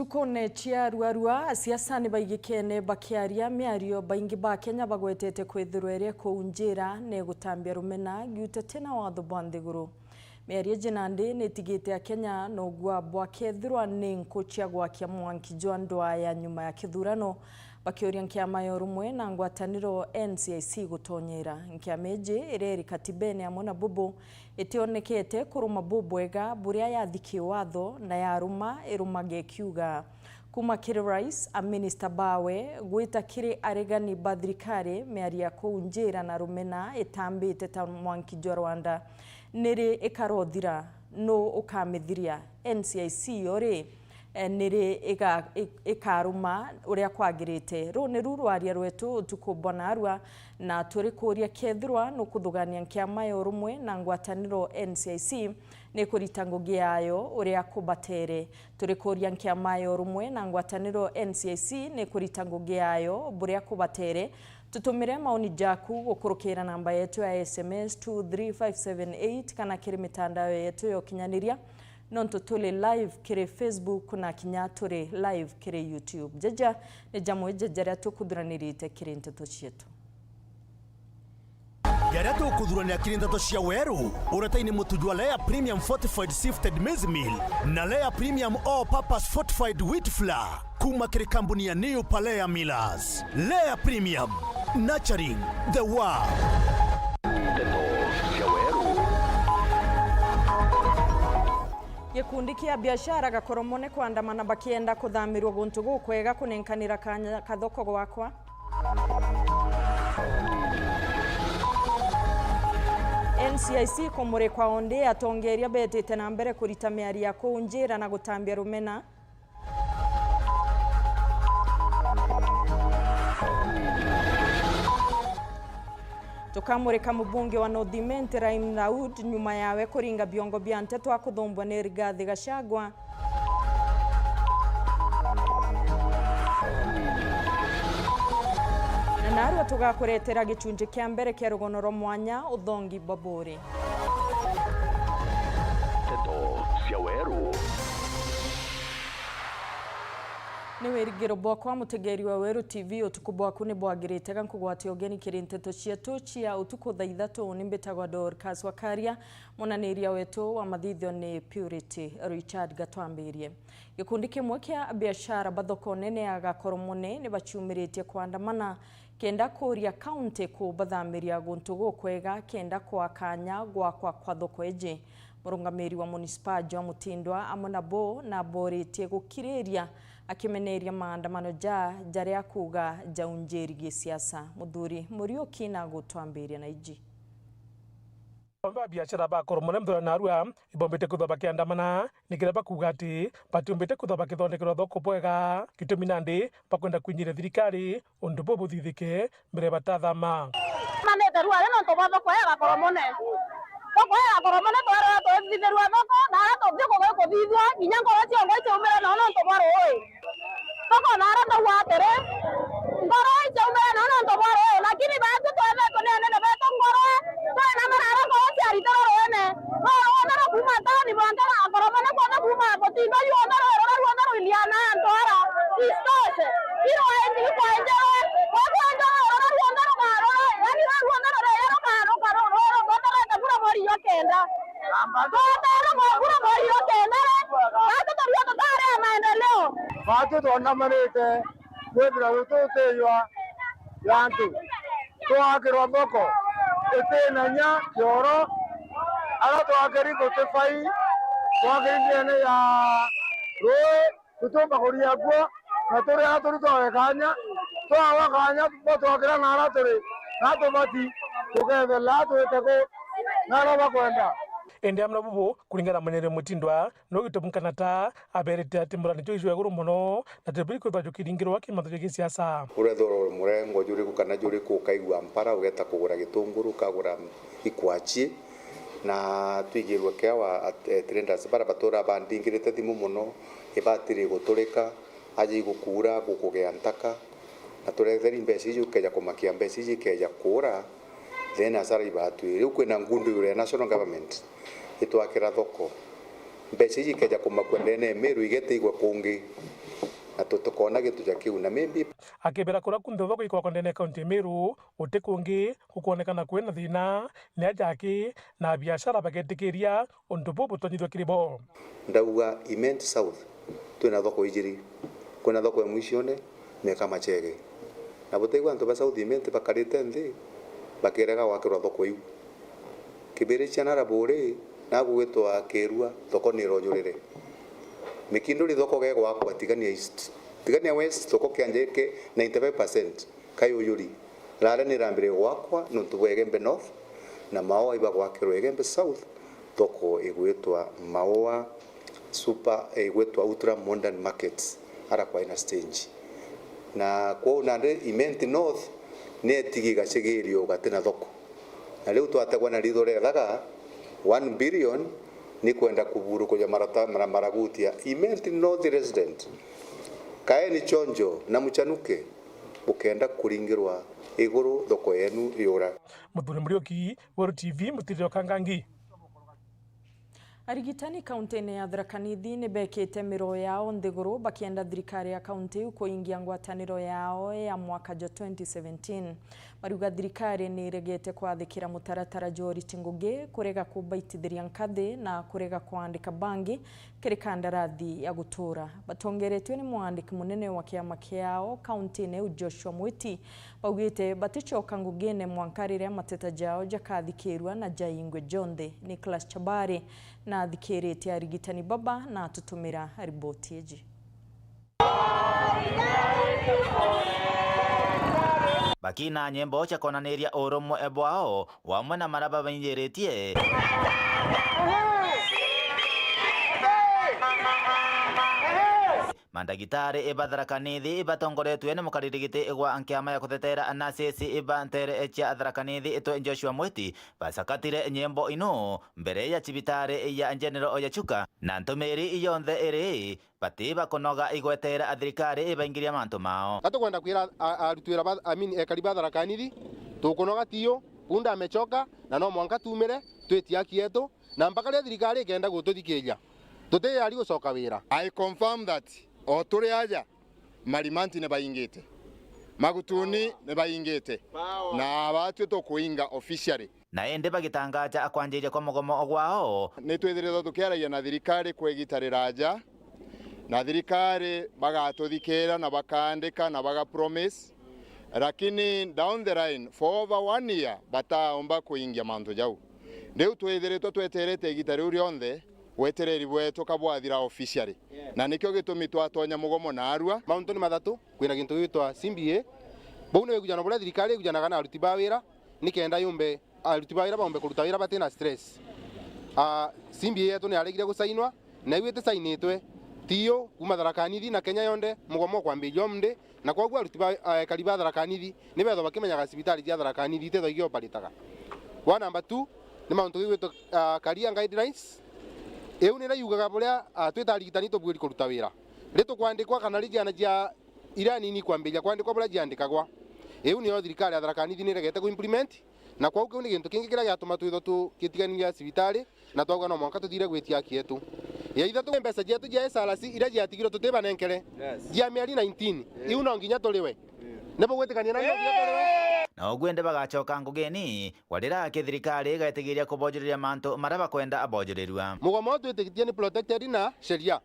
Tukone chia ruarua siasa ni baigikene bakiaria miario baingi ba Kenya bagwetete kwithirweria kuunjira ne gutambia rumena giutetena watho bwandiguru. Miario jinandi ni tigite ya Kenya no gwa bwakethirwa ni nkochia gwakia mwanki jwandwa ya nyuma ya kithurano bakioria nkiama yorumwe na ngwataniro NCIC gutonyera nkiameje ireri katibene amona bubu itionekete kuruma bubwega buria yathiki watho na yaruma irumage kiuga kuma kiri rais a minister bawe gwita kiri aregani badrikare miaria kuunjira na rumena itambite ta mwanki jwa Rwanda nere ikarothira no ukamithiria NCIC ore nere ikaruma uria kwagirite rune rurwaria rwetu tukubona arwa na turi kuria kethirwa no kuthugania nkiama yorumwe na ngwataniro NCIC ne kuritangugi yayo uria kubatere turi kuria nkiama yorumwe na ngwataniro NCIC ne kuritangugi yayo buria kubatere tutumire maoni jaku gukurukira namba yetu ya SMS 23578 kana kiri mitandao yetu yo kinyaniria nonto tule live kire Facebook na kinya tule live kire YouTube jeja ne jamwe jejera tukudhuranirite kire nteto cietu Garato kudhurania kire nteto cia weru urataini mutujwa Lea Premium Fortified Sifted Maize Meal na Lea Premium All Purpose Fortified Wheat Flour kuma kire kampuni ya New Palea Millers. Lea Premium, nurturing the world. Gikundi kia biashara gakoromone kwandamana bakienda kuthamirwa guntu gukwega kunenkanira kathoko gwakwa NCIC komore kwa onde atongeria betete na mbere kurita miari ya kuunjira na gutambia rumena tukamurika mubunge wa North Raim Raud nyuma yawe kuringa biongo bya nteto akuthumbwa ni Rigathi Gachagua na narwa tugakuretera gichunje kya mbere kya rugonoro mwanya uthongi baburi teto cia weru ni werigiro bwakwa mutegeri wa Weru TV utuku bwaku ni bwagirite gankugwati ogeni kirinteto cietu cia utuku thaa 3 ni mbitagwa Dorcas Wakaria munaniria wetu wa mathithio ni Purity Richard Gatwambirie gikundi kimwe kia biashara bathoko nene agakoromone ni baciumiritie kwandamana kenda kuria county ku bathamiria guntu gukwega kenda kwa kanya gwakwa kwa thoko eje murungamiri wa municipal John Mutindwa amona bo na boritie gukiriria akimeneria maandamano jaria kuga jaunjeri gisiasa muthuri Muriuki na gutwambiria na iji Bamba biashara ba koromone mthora narua ibombete kuthoba kiandamana nikireba kugati batumbete kuthoba kithondekero thoko bwega gituminandi bakwenda kwinyire thirikari undu bobu thithike mbere batathama mane terua no to baba kwa ya koromone kwa ya koromone twara to thithirwa thoko na to thiko ko thithwa inyango wati ongoite umera no to baro oi thoko na ndo watere ngoro ite umera no to baro lakini baadhi twave ko nene beto ngoro na mara ko wati ari toro ene no kuma tani bangara koromone ko na kuma botindo yo no iliana ndora istose iro endi ko enjewe ko kenda maendeleo watu tunamanite kwethira wituteywa yantu twakirwa thoko itinanya yoro ara twakiri gutefai twakirine ya roi tutumba kuria kwa na turi aturi twekanya twawakanya twakira nara turi natumati tukethela twiteko nara bakwenda ende amna bubu kuringana manere Mutindwa no gitobukana ta aberete atimurani cyo ijwe guru muno na tebiri ko bajukiringiro waki matho ya siasa urethoro murengo juri kukana juri ko kaigwa mpara ugeta kugura gitunguru kagura ikwachi na twigirwe kewa traders bara batora bandingirite thimu muno ibatiri guturika aje igukura gukugea ntaka na turetheri mbesi jukeja kumakia mbesi jikeja kura then asara ibatu iri kwina ngundu yure national government itwakira thoko mbesi jikeja kumakwendene meru igete igwa kungi na tukona gitu ja kiu na maybe akibera kura kunthe thoko ikwa kondene kaunti Meru uti kungi kukuonekana kwina thina ni ajaki na biashara bagetikiria undu bubu tonyithwe kiribo ndauga Imenti South twina thoko ijiri kwina thoko ya mwicione meka machege na butegwa antu ba South Imenti bakarite nthi bakirega wakirwa thoko iu kibere chanara bore na gugitwa kirua thoko ni ronyurire mikinduri thoko ge gwakwa tigania East tigania West thoko kianjeke 95% kayo yuri rare ni rambire gwakwa nuntu bwegembe North na mao iba gwakirwa egembe South thoko igwitwa Maua super igwitwa Ultra Modern Markets ara kwa ina stage na kwa unande Imenti North ne tigiga cigirio gatina thoko na riu twategwa na ridore daga 1 billion ni kwenda kuburu kwa maragutia Imenti North resident kaeni chonjo na muchanuke bukenda kuringirwa iguru thoko yenu yura Muthuri Murioki Weru TV Mutirio Kangangi. Arigitani kaunti-ini ya Tharaka Nithi ni bekite miro yao nthiguru bakienda thirikari ya kaunti kuingia ngwataniro yao ya mwaka jo 2017 mariuga thirikari ni iregete kwathikira mutaratara George Ngugi kurega kubaitithiria nkathi na kurega kuandika bangi kiri kandarathi ya gutura batongeretwe ni mwandiki munene wa kiama kiao kaunti-ini Joshua Mwiti baugite batichoka Ngugi ne mwankarire mateta jao jakathikirwa na Jaingwe Jonde Nicholas Chabari na thikirite arigitani baba na tutumira riboti eji bakina nyembo cha konaniria oromo ebwao wamwe na maraba banyeretie mandagitari iba Tharaka Nithi iba tongoretwe ni mukaririgite igwa ankiama ya kutetera anasisi iba ntere echa Tharaka Nithi ito Joshua Mwiti basakatire nyembo ino mbere ya chibitari ya General Oyachuka na ntumiri iyonthe iri bati bakonoga igwetera athirikari iba ingiria mantu mao gatukwenda kwira arutwira ekariba Tharaka Nithi tukunoga tiyo punda amechoka na no mwanka tumire twetia kietu na mpaka ria thirikari ikenda gututhikiria tuteyari gucoka wira. I confirm that oturi aja marimanti ne bayingite magutuni ne bayingite na abatu to kuinga officially na ende bagitangaja akwanjije kwa mugomo ogwao ne twetherero tukeragia na thirikari kwegitarira aja na thirikari bagatuthikira na bakandika na baga promise lakini down the line for over 1 year bataomba kuingia mantu jau riu twetherero tweterete gitari uri onthe wetereri bwetu kabwathira officially na nikyo gitumi twatonya mugomo na arua mauntu ni mathatu kwina gintu gitwa CBA bau ne gujana bula thirikari gujana kana aruti ba wira nikenda yumbe aruti ba wira baombe kuruta wira batina stress CBA yetu ni aregire gusainwa na iwete sainitwe tiyo kuma Tharaka Nithi na Kenya yonde mugomo kwambia mnde na kwa gwa aruti ba kariba Tharaka Nithi ni betho bakimenyaga cibitari cia Tharaka Nithi tetho igio paritaga wa number 2 ni mauntu gitwa career guidelines eu ni rayugaga buria twitarigitani tubwiri kuruta wira ritu kwandikwa kana rigiana jia irani ni kwambia kwandikwa buria jiandikagwa eu ni thirikari ya Tharaka Nithi ni regete ku implement na kwa uko ni gintu kingi kira giatuma twitho tu kitigania cibitari na twauga no mwanka tuthire gwitia kietu ya ithatu mbeca jetu jia SRC ira jiatigiro tuteba nenkere jia miari 19 iu no nginya tuliwe nebo gwitikania na nginya tuliwe na ogwende bagachoka Ngugeni wadira thirikari igatigiria kubojiriria mantu maraba kwenda abojirirwa mugomo twitigitie ni protected na sheria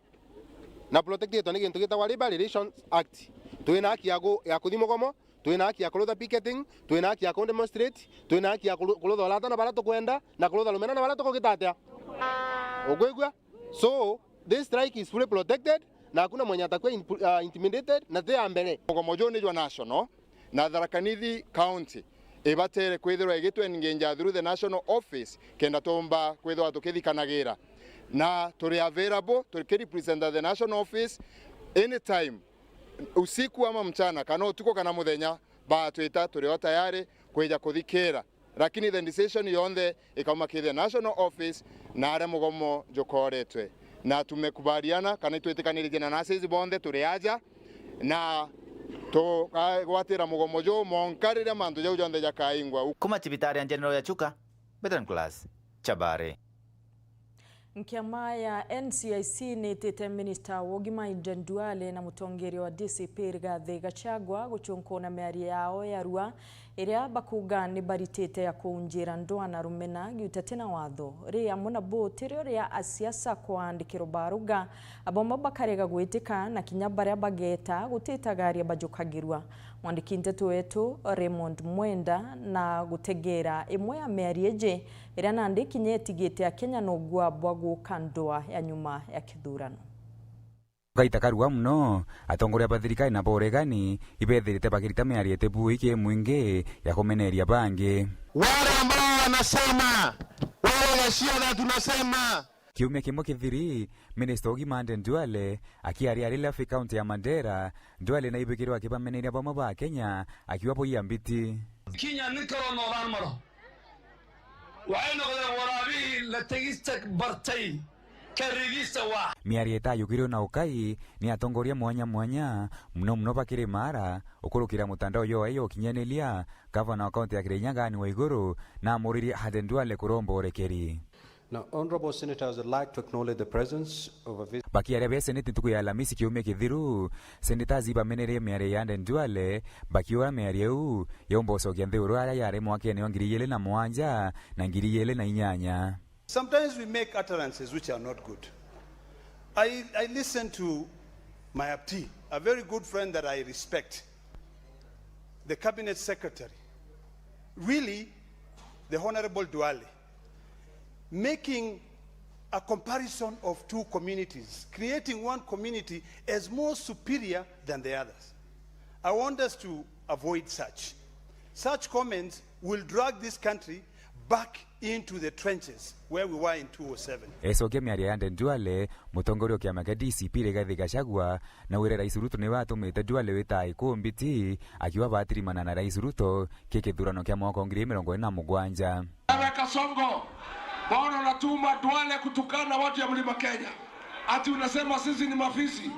na protected ni gintu gitagwa Labor Relations Act twina haki ya kuthi mugomo twina haki ya kulutha picketing twina haki ya demonstrate twina haki ya kulutha lata na bara tukwenda na kulutha lumena na bara tukugitatia ogwegwa so this strike is fully protected na hakuna mwenye atakuwa intimidated na te ambele mugomo jo ni jwa national na Tharaka Nithi county ibatere kwithirwa igitwe ngenja through the national office kenda tomba kwithwa tukithikanagira na turi available represent the national office anytime usiku ama mchana kana utuko kana muthenya ba twita turi tayari kwija kuthikira lakini the decision yonde ikauma kithe national office na ara mugomo jokoretwe na tumekubaliana kana twitikaniririe na nasi bonde turi aja na to gwatira mugomo jo monkarire mantu jau jonde jakaingwa kuma chibitari ya General Oyachuka Veteran Class Chabare Nkiama ya NCIC nitete Minister wogima Aden Duale na mutongeri wa DCP Rigathi Gachagua guchunkona miario yao ya Arua iria bakuga ni baritete ya kuunjira ndwana rumena giutatena watho ria muna botirio ria asiasa kwandikiro baruga aboma bakarega gwitika na kinya baria bageta gutitagaria bajukagirwa mwandiki nteto wetu Raymond Mwenda na gutegera imwe ya miarieje iria nandiki nyetigite ya Kenya no gwabwa gukandoa ya nyuma ya kithurano gaitakarua muno atongoria bathirikari na boregani ibethirite bagirita miariete buike mwingi ya kumeneria bangi Wale ambao wanasema wale wasiona tunasema kiumia kimwe kithiri Minister wogima Aden Duale akiaria Rilafi County ya Mandera Duale na ibikirwa akibameneria bama ba Kenya akiwa po yambiti Kenya nikoro no ramaro waino warabi la tegista bartai karigisa wa miarieta yugiro na ukai ni atongoria mwanya muno bakire mara ukurukira mutandao yo ayo kinyanelia governor wa county ya Kirinyaga ni Waiguru na muriri Aden Duale kurombo orekeri. Now, honorable senators, I'd like to acknowledge the presence of a visit. Bakia rebe seneti tuku ya Alhamisi kiumia kithiru seneta ziba menere miare ya Aden Duale bakiwa miare u yomboso kianthuru ara yare mwake ne 2007 na 2008. Sometimes we make utterances which are not good. I listen to my Apti, a very good friend that I respect, the cabinet secretary, really the Honorable Duale, making a comparison of two communities, creating one community as more superior than the others. I want us to avoid such. Such comments will drag this country back into the trenches where we were in 2007. Esoge miari ya Aden Duale mutongorio kiama kia DCP Rigathi Gachagua na wire Rais Ruto ni watumite Duale wita ikumbiti akiwa batirimana na Rais Ruto kithurano kia mwaka 2027. Ewe Kasongo, mbona unatuma Duale kutukana watu ya Mlima Kenya? Ati unasema sisi ni mafisi.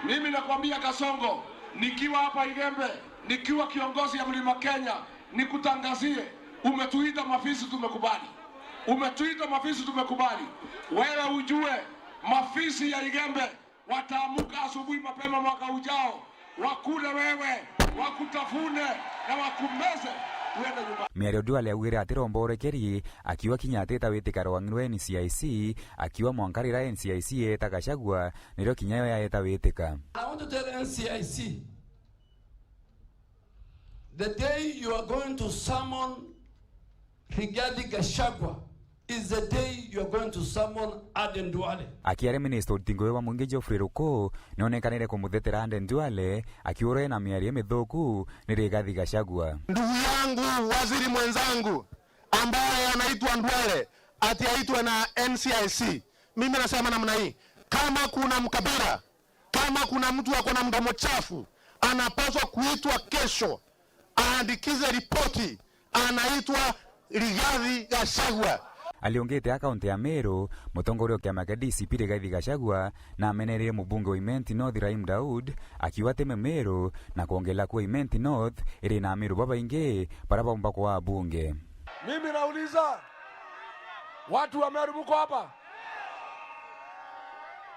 Mimi nakwambia Kasongo, nikiwa hapa Igembe, nikiwa kiongozi ya Mlima Kenya, nikutangazie umetuita mafisi tumekubali. Umetuita mafisi tumekubali. Wewe ujue mafisi ya Igembe wataamuka asubuhi mapema mwaka ujao. Wakule wewe, wakutafune na wakumeze. Miario Duale augire atirombo orekeri akiwa kinyateta witikaro wangirwe NCIC akiwa mwankarira NCIC eta Gachagua nirio kinyayo ya eta witika. I want to tell the NCIC, the day you are going to summon Rigathi Gachagua is the day you are going to summon Aden Duale. Akiare Minister Utingowe wa Mwingi Geoffrey Ruko nionekanire kumuthetera Aden Duale akiure na miario mithuku ni Rigathi Gachagua. Ndugu yangu waziri mwenzangu ambaye anaitwa Duale ati aitwe na NCIC. Mimi nasema namna hii, kama kuna mkabara, kama kuna mtu ako na mdomo chafu, anapaswa kuitwa kesho, aandikize ripoti, anaitwa Rigathi Gachagua. Aliongete akaunti ya Meru mutongorio kiama kia DCP Rigathi Gachagua na amenerie mubunge wa Imenti North Rahim Daud akiwa teme Meru na kuongela kuwa Imenti North iri na Meru baba inge paraba mbako wa bunge. Mimi nauliza watu wa Meru mko hapa?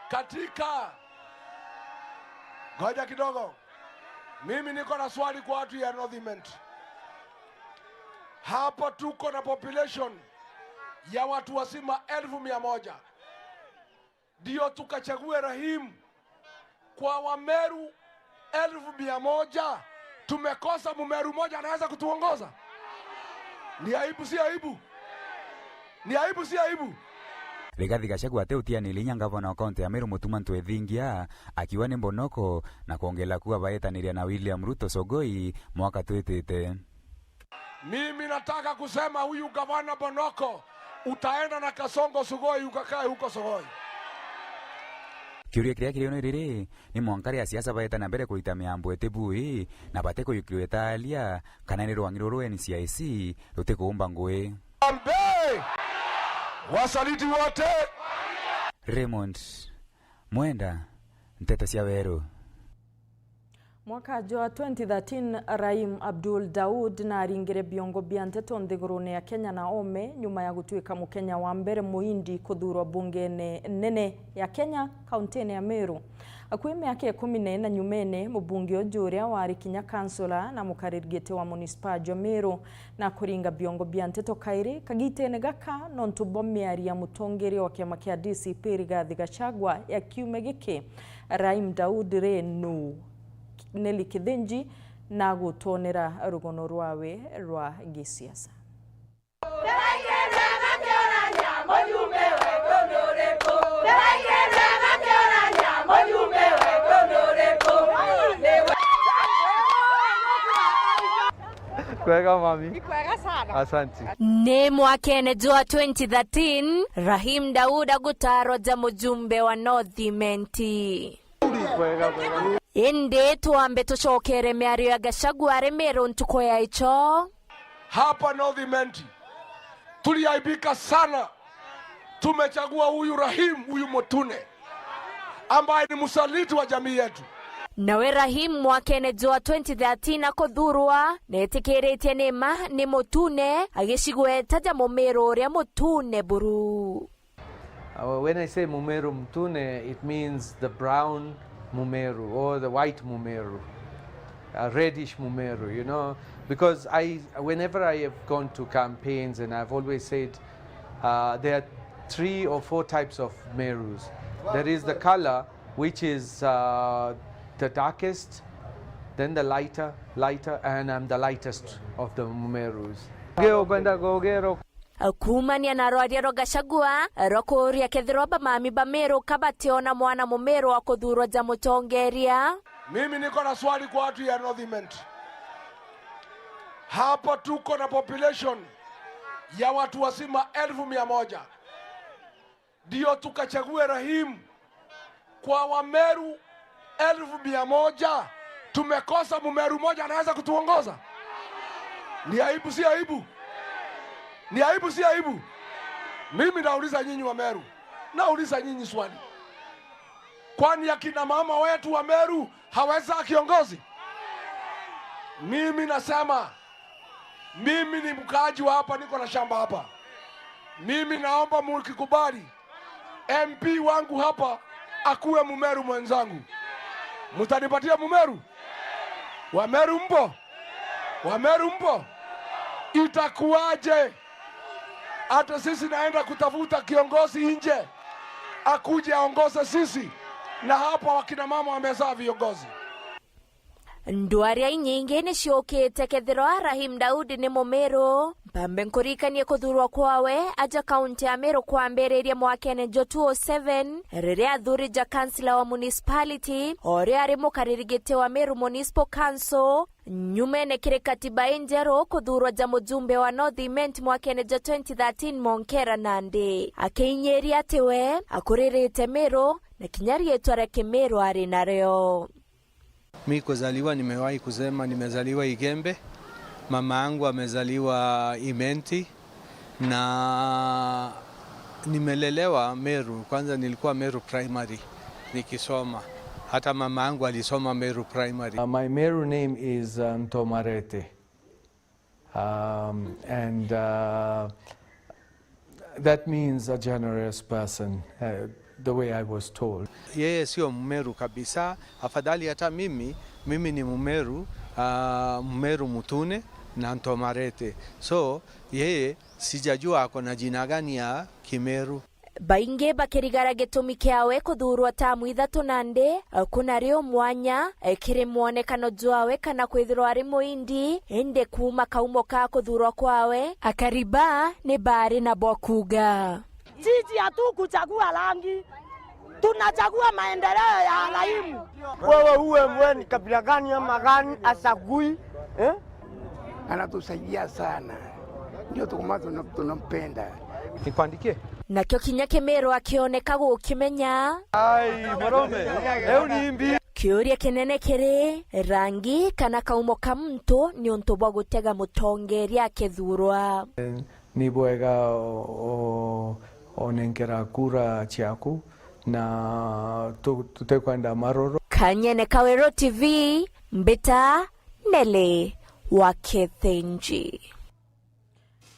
Katika ngoja kidogo, mimi niko na swali kwa watu ya North Imenti. Hapa tuko na population ya watu wasima 1,100. Ndio tukachague Rahim kwa Wameru 1,100. Tumekosa Mumeru moja anaweza kutuongoza. Ni aibu si aibu? Ni aibu si aibu? Rigathi Gachagua teutia nilinya gavana wa kaunti ya Meru Mutuma Ntwethingia akiwa ni mbonoko na kuongela kuwa baetaniria na William Ruto Sogoi mwaka twetete. Mimi nataka kusema huyu gavana Bonoko utaenda na Kasongo Sogoi ukakae huko Sogoi. Kiuria kiria kiriono riri ni mwankari ya siasa baeta na mbere kuita miambo etebui na bateko yukiweta alia kana ni rwangiro rwa NCIC ruteko umba ngwe. Wasaliti wote. Raymond Mwenda, Nteto cia Weru. Mwaka wa 2013 Rahim Abdul Daud na aringire biongo bia nteto nthigurune ya Kenya na ome nyuma ya gutuika mukenya wa mbere muindi kuthurwa bungene nene ya Kenya kauntini ya Meru. Akui miaka 14 nyumene mubunge ujuria wari Kinya kansula na mukaririgite wa municipal ya Meru na kuringa biongo bia nteto kairi kagitene gaka nontu bomiari ya mutongeri wa kiama kia DCP Rigathi Gachagua ya kiume giki. Rahim Daud renu Nelly Kithinji na gutonera rugono rwawe rwa gisiasa. Kwega mami. Kwega sana. Asante. Ne mwakene wa 2013 Rahim Daud agutaro za mujumbe wa Northimenti. Kwega. Inde tuambe tushokere miario ya Gachagua Meru ntuko ya icho. Hapa Northimenti tuliaibika sana. Tumechagua huyu Rahim, huyu Mutune ambaye ni msaliti wa jamii yetu. Nawe Rahim mwakene wa 2013 akothurwa netikiritie nema ni Mutune agishigweta ja Mumeru ria Mutune buru. When I say Mumeru Mutune, it means the brown Mumeru or the white Mumeru, a reddish Mumeru, you know, because whenever I have gone to campaigns and I've always said there are 3 or 4 types of Merus. There is the color, which is the darkest, then the lighter, and I'm the lightest of the Mumerus. Kumania na rwaria ro Gachagua rokuria kethirwa ba mami ba Meru kabationa mwana Mumeru akuthurwa ja mutongeria. Mimi niko na swali kwa watu ya Northimenti. Hapa tuko na population ya watu wasima 1,100. Ndio tukachague Rahim kwa Wameru 1,100. Tumekosa Mumeru moja anaweza kutuongoza? Ni aibu si aibu? Ni aibu si aibu? Mimi nauliza nyinyi wa Meru. Nauliza nyinyi swali. Kwani akina mama wetu wa Meru haweza kiongozi? Mimi nasema, mimi ni mkaaji wa hapa, niko na shamba hapa. Mimi naomba mkikubali MP wangu hapa akuwe Mumeru mwenzangu. Mtanipatia Mumeru? Wa Meru mpo? Wa Meru mpo? Itakuwaje hata sisi naenda kutafuta kiongozi nje akuje aongoze sisi, na hapa wakina mama wamezaa viongozi? Ndwaria nyingi ni ciokite kethirwa Rahim Daud ni Mumeru mpambe nkurikanie kuthurwa kwawe aja kaunti ya Meru kwambiriria mwakene 2007 riria athurija kansila wa municipality oria ari mukaririgite wa Meru Municipal Council nyumene kiri katiba injero kuthurwa ja mujumbe wa Northimenti mwakene 2013 Monkera Nandi akiinyeria atiwe akuririte Meru na kinyari etware Meru ari nario. Mi kuzaliwa nimewahi kusema nimezaliwa Igembe, mama yangu amezaliwa Imenti na nimelelewa Meru. Kwanza nilikuwa Meru Primary nikisoma, hata mama yangu alisoma Meru Primary. My Meru name is Ntomarete and that means a generous person. The way I was told. Yeye sio Mumeru kabisa, afadhali hata mimi ni Mumeru, Mumeru Mutune na Ntomarete. So yeye sijajua ako na jina gani ya Kimeru. Bainge bakirigara gitumi kiawe kuthurwa tamu 3 nande kuna rio mwanya kiri mwonekano jwawe kana kwithirwa ari muindi ende kuma kaumo ka kuthurwa kwawe akariba ni bari na bokuga. Sisi hatukuchagua rangi, tunachagua maendeleo ya Rahim. Wewe uwe mweni kabila gani ama gani asagui anatusaidia sana, ndio tukumazo tunampenda. Nikuandikie nakyo Kinya Meru akioneka gukimenya morome eu nimbi kiuria kinene kiri rangi kana kaumo ka muntu ni untu bwa gutega mutongeria akithurwa. Ni bwega onenkera kura chiaku na tutekwenda Maroro. Kanyene Kawero TV, Mbita Nele Wakethenji.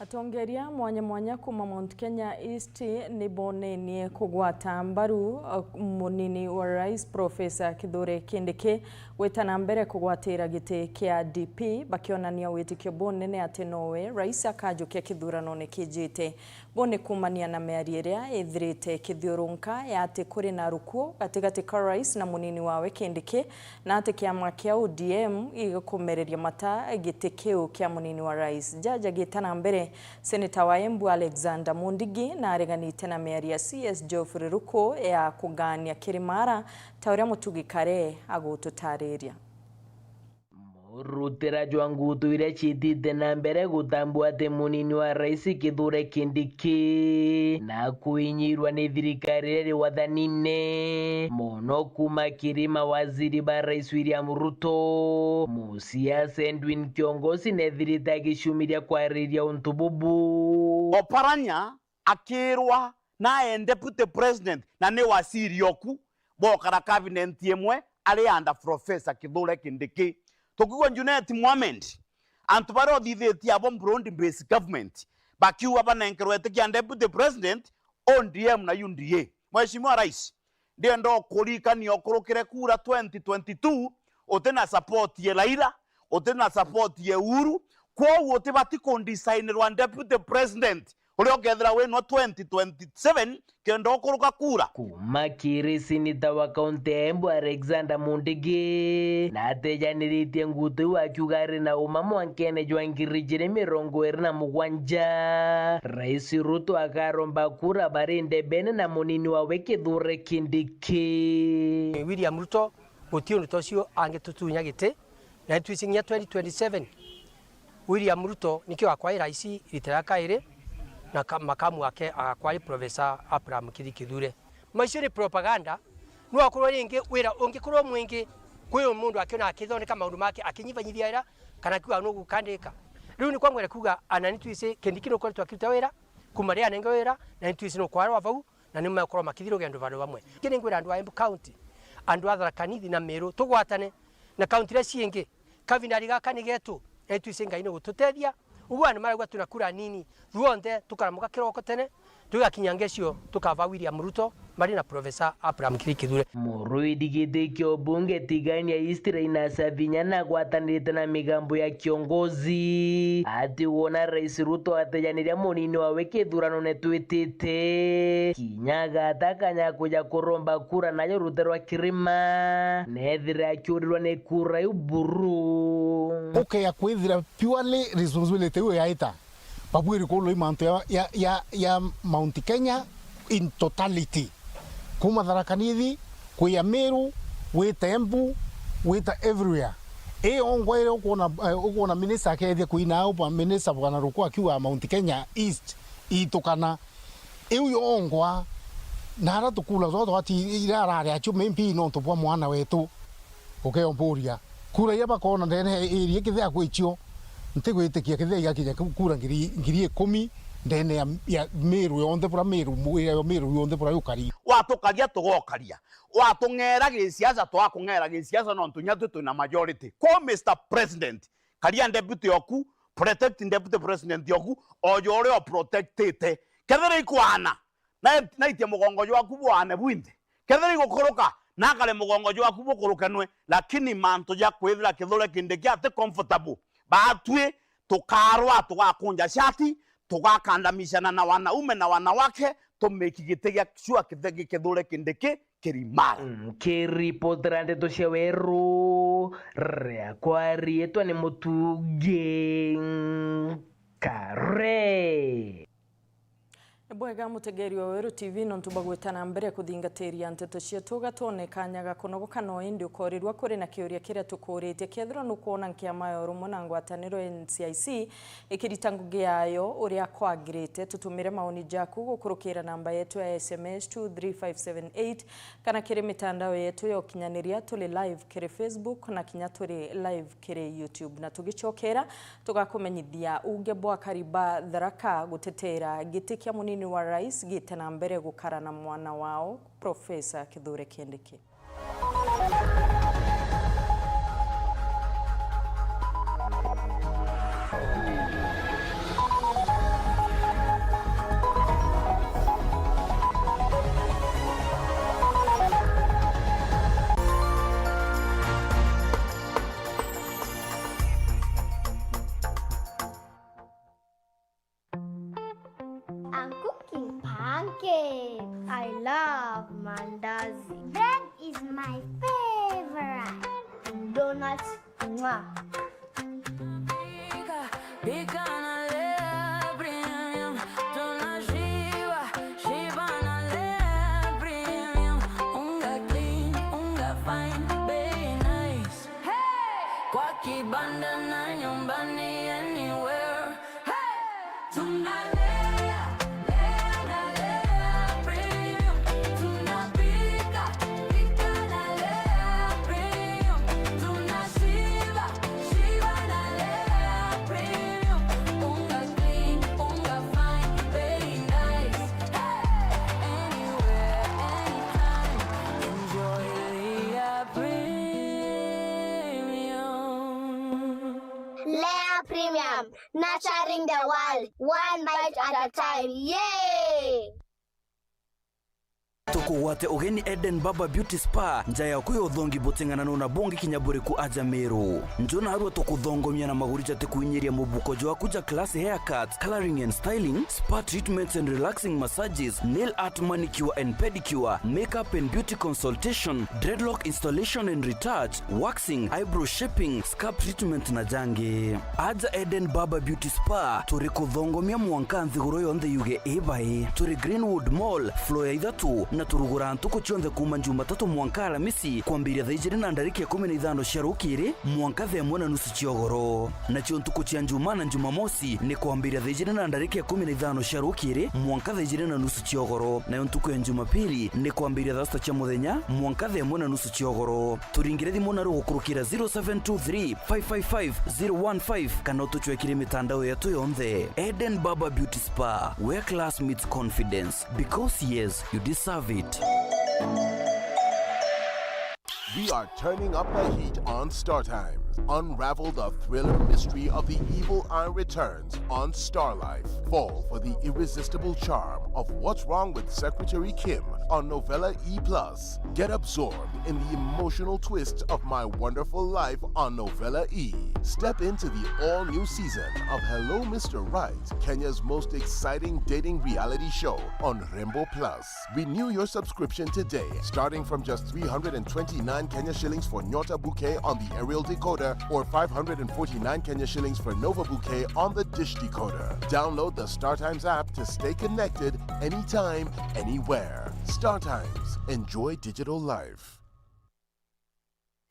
Atongeria mwanya kuma Mount Kenya East nibonenie kugwata mbaru munini wa rais Professor Kithure Kindiki wetana mbere kugwatira gite kia DP bakionania witikio bonene ati nowe rais akajukia kithurano ne kijite bone kumania na mearieria ethirite kithiurunka ya ati kuri na rukuo gatigati ka rais na munini wawe Kindiki na ati kiama kia ODM igakomereria mata gite kiu kia munini wa rais jaja gitana mbere Senator wa Embu Alexander Mundigi na areganite na meari ya CS Geoffrey Ruko ya kugania Kirimara tauria mutugi kare agututariria. Rutera jwangutu ire chitite na mbere gutambua ati munini wa rais Kithure Kindiki na kuinyirwa ni thirikari ri wathanine mono kuma kirima waziri ba rais William Ruto musiasa Edwin Kiongozi ne thirita gishumiria kwariria untububu Oparanya akirwa na deputy president na ne wasiri yoku bokara cabinet yemwe ali under Professor Kithure Kindiki Tokuwa Junet Mohamed antubaro ditheti abo Burundi based government bakiwa banenkerwete kia deputy president ODM na UNDA Mheshimiwa Rais ndio ndo kulika ni okurukire kura 2022 otena support ye Raila otena support ye Uhuru kwa wote batiko ndesignirwa deputy president uliogethera weno 2027 kendo okuruka kura kuma kirisi ni tawa kaunti Embu Alexander Mundigi na atejaniritie ngutu wa kiugari na umamu wankene jwangirijire mirongo na mugwanja Rais Ruto akaromba kura barinde bene na munini wawe Kithure Kindiki William Ruto gutio nitocio angetutunya gite na twisinya 2027 William Ruto nikio akwai rais litera kaire na makamu wake akwari Professor Abraham Kithure. Maishuri propaganda no akorwo ringi wira ungikorwo mwingi kwi mundu akiona akithoneka maundu make akinyivanyithia ira kana kiwa no gukandika. Riu ni kwamwere kuga anani twise Kindiki no kwetu akiruta wira kumaria nenga wira na twise no kwara wavau na ni makorwo makithiro gendo vandu vamwe. Kini ngwira andu a Embu County andu a Tharaka Nithi na Meru tugwatane na county ria ciengi kavinari gaka ni getu twise ngai no gututethia ubwana maragwa tunakura nini ruonde tukaramuka kiroko tene tugakinyangecio tukava William Ruto mari na Professor Abraham Kithure Muruidi githikio bunge tigania Eastern na Savinya na gwatanirite na migambo ya kiongozi ati wona Rais Ruto atejaniria munini wawe kithurano ne twitite kinyaga atakanya kuja kuromba kura nayo ruterwa kirima nethira akiurirwa ne kura yuburu ya kwithira purely responsibility yo yaita babwiri ko loimanto ya Mount Kenya in totality kuma Tharaka Nithi kwa Meru wita Embu wita everywhere ongwaire ukona minister kethi kuina upa minister bwana Ruko akiwa Mount Kenya East itukana iyo ongwa nara tukula zoto ati irara ya chume MP no tupwa mwana wetu okeyomburia kura yaba kona ndene iri kithia kwichio ntigwitikia kithia yakinya kura ngiri 10 ndene ya Meru yonde pura Meru yonde pura yukari watukaria tugokaria watungera gisiasa twakungera gisiasa no ntunya na majority ko Mr President karia deputy yoku protecting deputy president yoku oyore o protectete kethera ikwana na itie mugongo waku bwane bwinde kethera igukoroka na kale mugongo waku bukurukanwe lakini manto ya kwithira Kithure Kindiki ate comfortable batwe tukarwa tugakunja shati tugakandamishana na wanaume na wanawake tumekigitega shua Kithure Kindiki kirimara kiripotrande tosheweru reakwari etwa ni mutuge kare Bwega mutegeri wa Weru TV no ntubagwetana mbere kuthingateria nteto cia tugatone kanyaga kunogoka no indi ukorirwa kuri na kiuria kiria tukurite kethira nukuona nkiama yo rumo na ngwataniro NCIC ikirita ngugi yayo uria kwagirite tutumire maoni jaku gukurukira namba yetu ya SMS 23578 kana kiri mitandao yetu ya ukinyaniria tuli live kiri Facebook na kinya tuli live kiri YouTube na tugichokera tugakumenyithia uge bwa kariba Tharaka gutetera gitikia munini wa rais gitana mbere gukara na mwana wao Professor Kithure Kindiki. I'm cooking pancakes. I love mandazi. Bread is my favorite. Donuts. Mwah. Bandana nyumbani anywhere. Hey! Tonight. Premium, nurturing the world, one bite at a time. Yay! Tukuwate ugeni Eden Baba Beauty Spa njaya kuyo thongi botengana na bongi kinyabure ku aja Meru njona harwa tukuthongomia na magurija tekuinyeria mubuko jwa kuja class haircuts, coloring and styling, spa treatments and relaxing massages, nail art, manicure and pedicure, makeup and beauty consultation, dreadlock installation and retouch, waxing, eyebrow shaping, scalp treatment na jange. Aja Eden Baba Beauty Spa turi kuthongomia mwankanthi goro yonde yuge ebae turi Greenwood Mall floor ya ithatu na turugura ntuko chionde kuma Jumatatu mwanka Alamisi kwambiria thaijiri na ndariki ya 15 cia rukiri mwanka themwe na nusu ciogoro na chio ntuko cia Njuma na Jumamosi ni kwambiria thaijiri na ndariki ya 15 cia rukiri mwanka thaijiri na nusu ciogoro na ntuko ya Jumapili ni kwambiria thasta cia muthenya mwanka themwe na nusu ciogoro turingire thimu na rugukurukira 0723 555 015 kana tuchwekire mitandao yetu yonthe. Eden Baba Beauty Spa, where class meets confidence, because yes, you deserve it. We are turning up the heat on Star Times. Unravel the thriller mystery of the evil eye returns on Starlife. Fall for the irresistible charm of What's Wrong with Secretary Kim on Novella E+. Get absorbed in the emotional twists of My Wonderful Life on Novella E. Step into the all-new season of Hello Mr. Right, Kenya's most exciting dating reality show on Rainbow Plus. Renew your subscription today, starting from just 329 Kenya shillings for Nyota Bouquet on the aerial decoder or 549 Kenya shillings for Nova Bouquet on the dish decoder. Download the StarTimes app to stay connected anytime, anywhere. StarTimes. Enjoy digital life.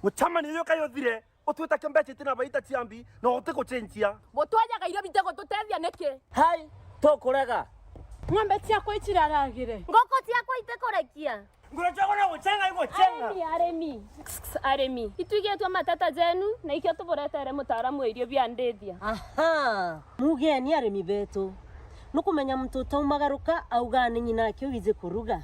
Mutamani yoka yothire otwita kembeche tina baita tiambi no oteko chenjia Botwaja gairo bitego tutethia neke. Hai tokorega Ng'ombe ciako ichiraragire. Ngoko ciako itekorekia. Ngurachagona guchenga iguchenga. Aremi. Ituigetwa matata zenu na ikio tuboretere mutaaramu wa irio bia ndethia. Aha. Mugeni aremi betu. Nukumenya mtoto umagaruka augane nyina kyo wize kuruga.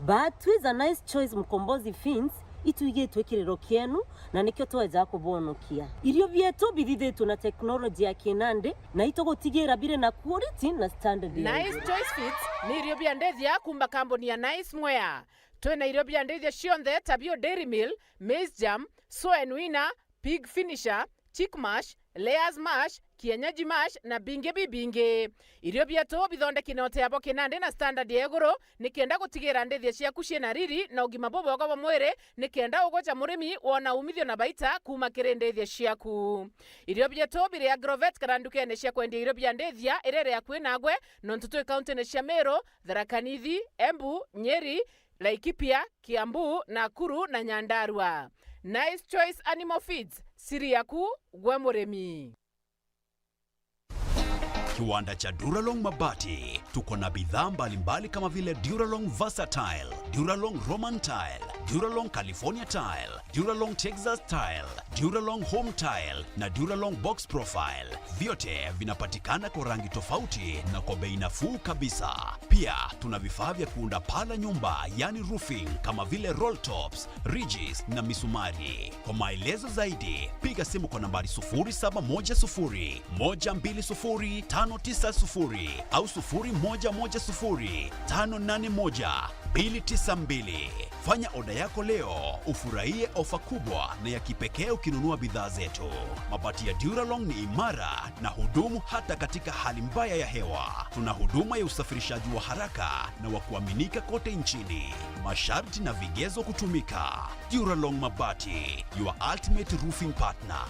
But with a nice choice mkombozi fins ituigetwe kirero kienu na nikyo tweza kubonokia. Irio bietu bidhithetu na teknolojia ya kinande na itogotigera bire na quality na standard. Nice choice fits ni irio bia ndethia kumba kamboni ya Nice Mwea. Twena irio bia ndethia cionthe tabio Dairy Mill, Maize Jam, Soy and Winner, Pig Finisher, Chick Mash, Layers Mash, Kienyeji Mash na binge bibinge. Irio bietu bithondeki na oteabo kinande na standard ya iguru nikenda gutigira ndethia ciaku ciena riri na ugima bobogo wa mwire nikenda ugocha murimi wona umithio na baita kuma kiri ndethia ciaku. Irio bietu bire ya Grovet karandukene cia kwendia irio bia ndethia irere ya kwinagwe no ntutu county ne cia Meru, Tharaka Nithi, Embu, Nyeri, Laikipia, Kiambu, Nakuru na Nyandarua. Nice Choice Animal Feeds, siri yaku gwe murimi. Kiwanda cha Duralong Mabati, tuko na bidhaa mbalimbali kama vile Duralong Versatile, Duralong Roman Tile, Duralong California Tile, Duralong Texas Tile, Duralong Home Tile na Duralong Box Profile. Vyote vinapatikana kwa rangi tofauti na kwa bei nafuu kabisa. Pia tuna vifaa vya kuunda pala nyumba, yani roofing, kama vile roll tops, ridges na misumari. Kwa maelezo zaidi, piga simu kwa nambari 0710 120 590 au 0110 581 292. Fanya oda yako leo ufurahie ofa kubwa na ya kipekee ukinunua bidhaa zetu. Mabati ya Duralong ni imara na hudumu hata katika hali mbaya ya hewa. Tuna huduma ya usafirishaji wa haraka na wa kuaminika kote nchini. Masharti na vigezo kutumika. Duralong Mabati, your ultimate roofing partner.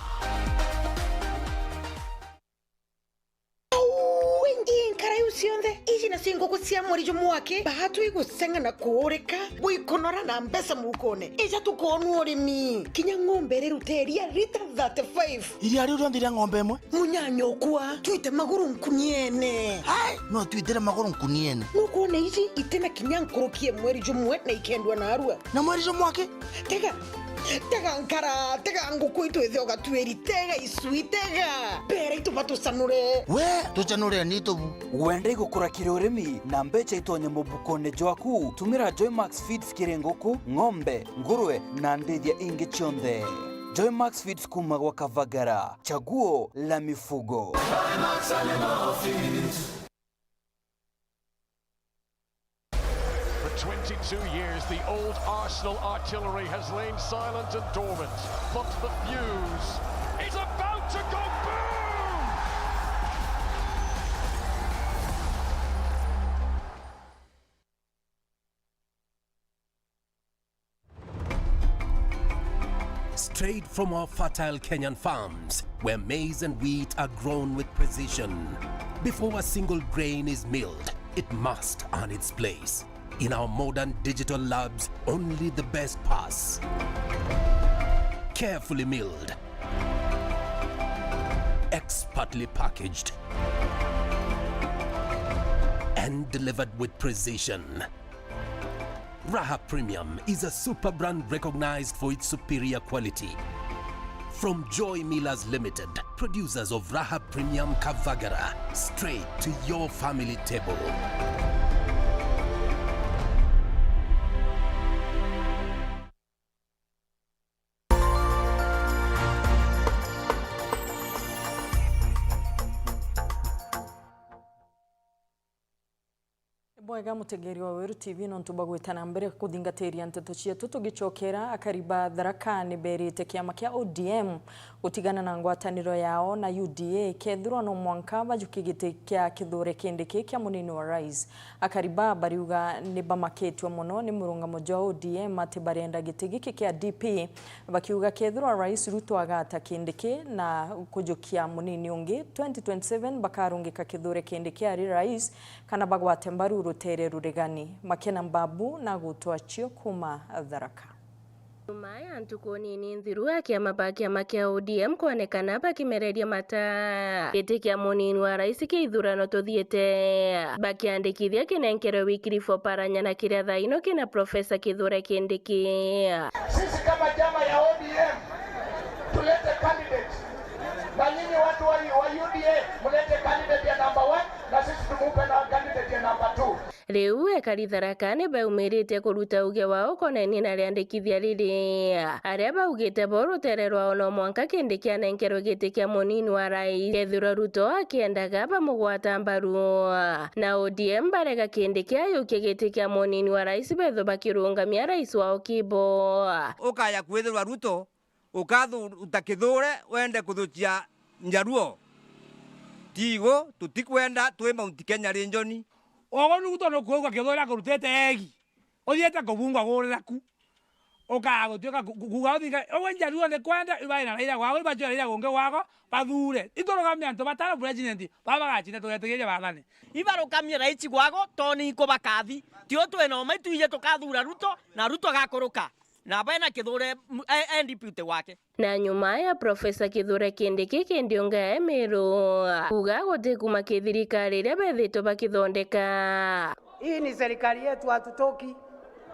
Sionde iji na singo kusia mwarijo mwake bahatu igu senga na kuoreka buikonora na mbesa mukone ija tukonu orimi kinya ngombe riruteria rita 35 iri ari urondira ngombe mwe munyanyo kwa tuite maguru nkuniene hai no tuitere maguru nkuniene nukone iji itena kinya nkorokie mwarijo mwe na ikendwa na arua na mwarijo mwake tega nkara tega ngukuito ithioga tueri tega isuitega bere itupatu sanure we tuchanure nito wende gukura kirurimi na mbecha itonye mubukone jwaku tumira Joymax Feeds kirengoku ng'ombe nguruwe na ndithia ingi chonde. Joymax Feeds kuma kwa Kavagara, chaguo la mifugo. Joymax Animal Feeds. For 22 years, the old Arsenal artillery has lain silent and dormant, but the fuse is about to go boom! Straight from our fertile Kenyan farms, where maize and wheat are grown with precision. Before a single grain is milled, it must earn its place. In our modern digital labs, only the best pass. Carefully milled, expertly packaged, and delivered with precision. Raha Premium is a super brand recognized for its superior quality. From Joy Millers Limited, producers of Raha Premium Kavagara, straight to your family table. Mwega mutegeri wa Weru TV no ntubagwitana mbere kuthingatĩria nteto cietu tugicokera akariba Tharaka berite kiama kia ODM gutigana na ngwataniro yao na UDA kethirwo no mwanka bajukigite kia kithure kindiki kia munini wa rais. Akariba bariuga ni bamaketwe muno ni murungamo jwa ODM ati barenda gitigi kia DP bakiuga kethirwo rais Ruto agata kindiki na kujukia munini ungi 2027 bakarungika kithure kindiki ari rais kana bagwate mbaru tere ruregani Makena Mbabu na gutwachio kuma Tharaka. Maya ntukoni ni nthiru akiama makia ODM kuonekana bakimereria mata gitikia munini wa rais kiithurano tuthiete bakiandikithia kinenkero Wycliffe Oparanya na kiria thaino kina Profesa Kithure Kindiki. Sisi kama chama ya ODM tulete candidate na nyinyi watu wa UDA mulete candidate ya number 1 na sisi tumupe na candidate ya number 2. Riu ekari Tharaka ni baumirite kuruta uge wao koneni na riandikithia riri aria baugite bo rutere rwao no mwanka Kindiki anenkero giti kia munini wa rais kethura Ruto akiendaga bamugwata mbaru na ODM barega Kindiki ayukie giti kia munini wa rais betho bakirungamia rais wao Kibo ukaya kwithirwa Ruto ukathu utakithure wende kuthucia Njaruo tigo tutikwenda twi Mount Kenya region ogo Ruto no kuuga kithura kurutete egi othiete kubungwa guriraku ukagutwika kuga uthinga ogo Njaruo ne kwenda ibai na raira gwago ibachira raira gonge gwago bathure itorogamia antu batara president babagachine tugetegeje bathane ibarukamia rais gwago toni ko bakathi tio twena maituije tukathura Ruto na Ruto gakuruka na bana kithure NDP wake na nyuma ya Profesa Kithure Kindiki kindionga Emero kuga gote kuma kithirikari ria bethito bakithondeka. Hii ni serikali yetu, hatutoki,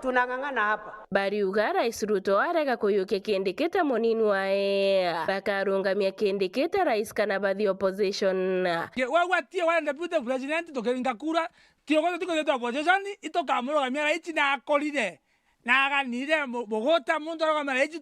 tunang'ang'ana hapa. Bariuga Rais Ruto arega kuyukia Kindiki ta munini wae bakarungamia Kindiki ta rais kana bathi opposition. Wewe tie wale deputy president tokenga kura tio gote tiko to opposition itokamurugamia rais na akorire na ganire bogota mundu arogamira rais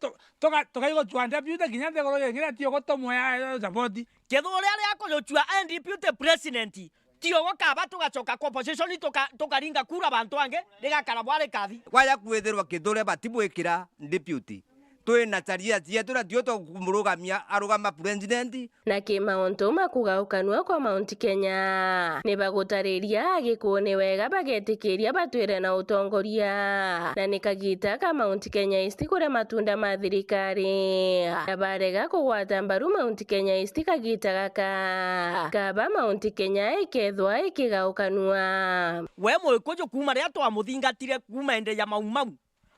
tokaigo twanda deputy kinyante goro ngira tio goto moya support Kithure ari akoyochua deputy president tiogo kaba tugacoka kwa opposition tukaringa kura bantu ange rigakara bware kathi waya kwithirwa kithore batibwikira deputy twina charia cietu na tio tumurugamia arugama president na kimauntu makugaukanua kwa Mount Kenya ni bagutariria agikuone wega bagetikiria batwire na utongoria na nikagita ka Mount Kenya East kure matunda ma thirikari na barega kugwata mbaru Mount Kenya East kagita gaka kaba Mount Kenya ikethwa ikigaukanua we mwikuju kuma ria twamuthingatire kuma ende ya maumau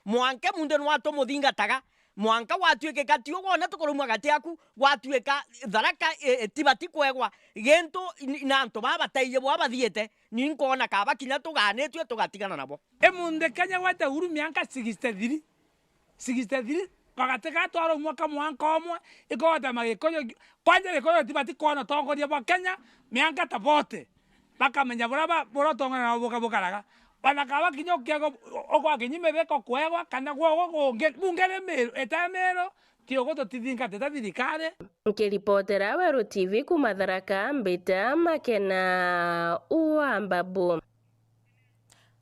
mwanke munde nwato muthingataga mwanka watuike katio wona tukorumwa gatiaku watuika tharaka tibati kwegwa gento nanto baba taiye baba thiete ninkona kaba kinya tuganetwe tugatigana nabo Munde Kenya wate huru mianka 63 kagateka twaro mwaka mwanka omwe ikota magikoyo kwanje gikoyo tibati kona tongoria bwa Kenya mianka tabote bakamenya bora tongana na bukaraga banakaba kinyo kiago okwa kinyime beko kwegwa kana gwogo bungere mero etamero tiogo totithinga teta thirikari nkiripotera Weru TV kuma Tharaka Mbita Makena Uambabu.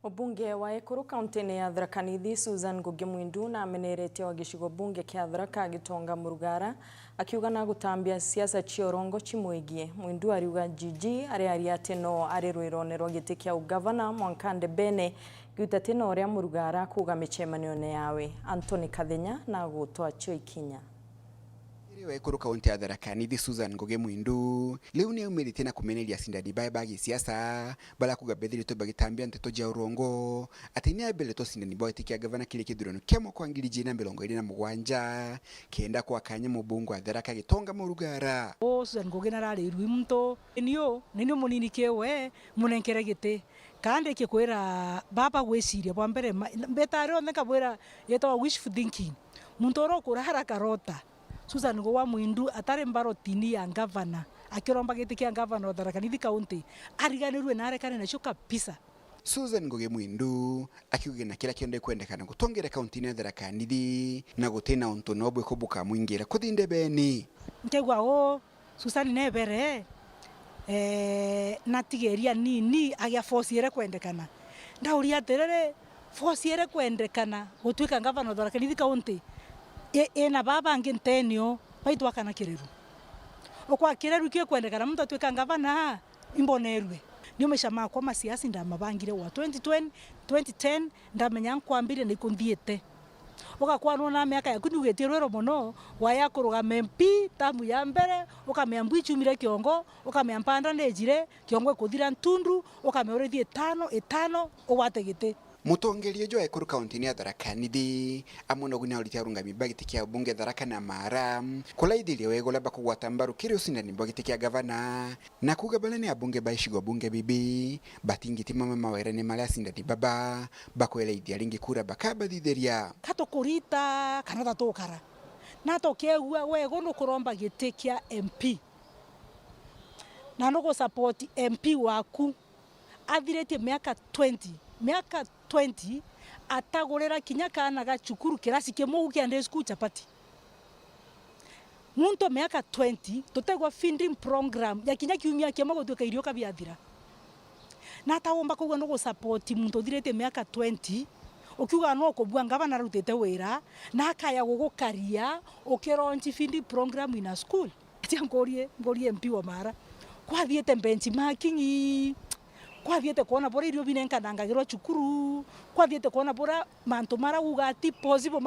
Obunge wa Ekuru kaunti-ini ya Tharaka Nithi Susan Ngugi Mwindu na amenerete wa gicigo bunge kia Tharaka Gitonga Murugara akiuga na gutambia siasa chiorongo chimwigie. Mwindu ariuga jiji ari ati no ari rwironero giti kia ugavana Mwankande Bene giutate no ria Murugara kuga michemanio yawe. Anthony Kathenya na gutwa chio ikinya. Wa Ekuru kaunti ya Tharaka Nithi Susan Ngugi Mwindu leo ni umirite na kumeneria sindani bagi siasa bala kugabethiri to bagitambia nteto ja urongo atini abele to sindani boyti kia gavana kile kidurano kemo kwa ngiri jina melongo ina mugwanja kenda kwa kanya mubungu wa Tharaka Gitonga Murugara Susan Ngugi narari rwimto niyo munini kewe munenkere gite kandi kikwira baba gwiciria bwa mbere betari onde kabwira yeto wishful thinking muntoro kura haraka rota Susan Ngugi Mwindu atare mbarotini ya gavana akiromba giti kia gavana wa Tharaka Nithi County ariganirwe na arekane na shuka pisa. Susan Ngugi Mwindu akiuga na kila kionde kwendekana gutongera kaunti ya Tharaka Nithi na gutena untu nobwe kubuka mwingira kuthinde beni nkegwa Susan nebere natigeria nini agia force ere kwendekana ndauria terere force ere kwendekana gutwika gavana wa Tharaka Nithi County ena baba ngentenio baitwa kana kireru okwa kireru kio kwendekana muntu atwika gavana imbonerwe nio meshama kwa masiasi ndamabangire wa 2010 ndamenya nkwambire ni kunthiete ukakwanwa na miaka yaku ndugetie rwero muno waya kuruga MP tamu ya mbere ukamembu ichumire kiongo ukamempanda nejire kiongo kuthira ntundu ukameurithie 5 uwategete Mutongerio jo Ekuru kaunti ya Tharaka Nithi amono guna uriti arungami bagiti kia bunge Tharaka na Mara kulaidhiria wego laba kugwata mbaru kiri usindani bagiti kia gavana na kugabana ni abunge baishigo bunge bibi batingiti mama mawere ni mala sindani baba bakwele idi alingi kura bakaba dhitheria kato kurita kanata tokara na tokegwa wego no kuromba giti kia MP na no go support MP waku athirete miaka 20 atagorera kinya kana ga chukuru kirasi kemo ukiande school chapati muntu miaka 20 tutegwa feeding program ya kinya kiumia kemo gutweka irio kabiathira na taomba kugwa no go support muntu thirete miaka 20 ukiuga no kubua gavana rutete wira na akaya gugukaria ukironchi feeding program in a school ngorie MP wa Mara kwa thiete benchmarking kwa thiete kuona bora irio binenkanangagirwa chukuru kwa thiete kuona bora mantu mara ugati possible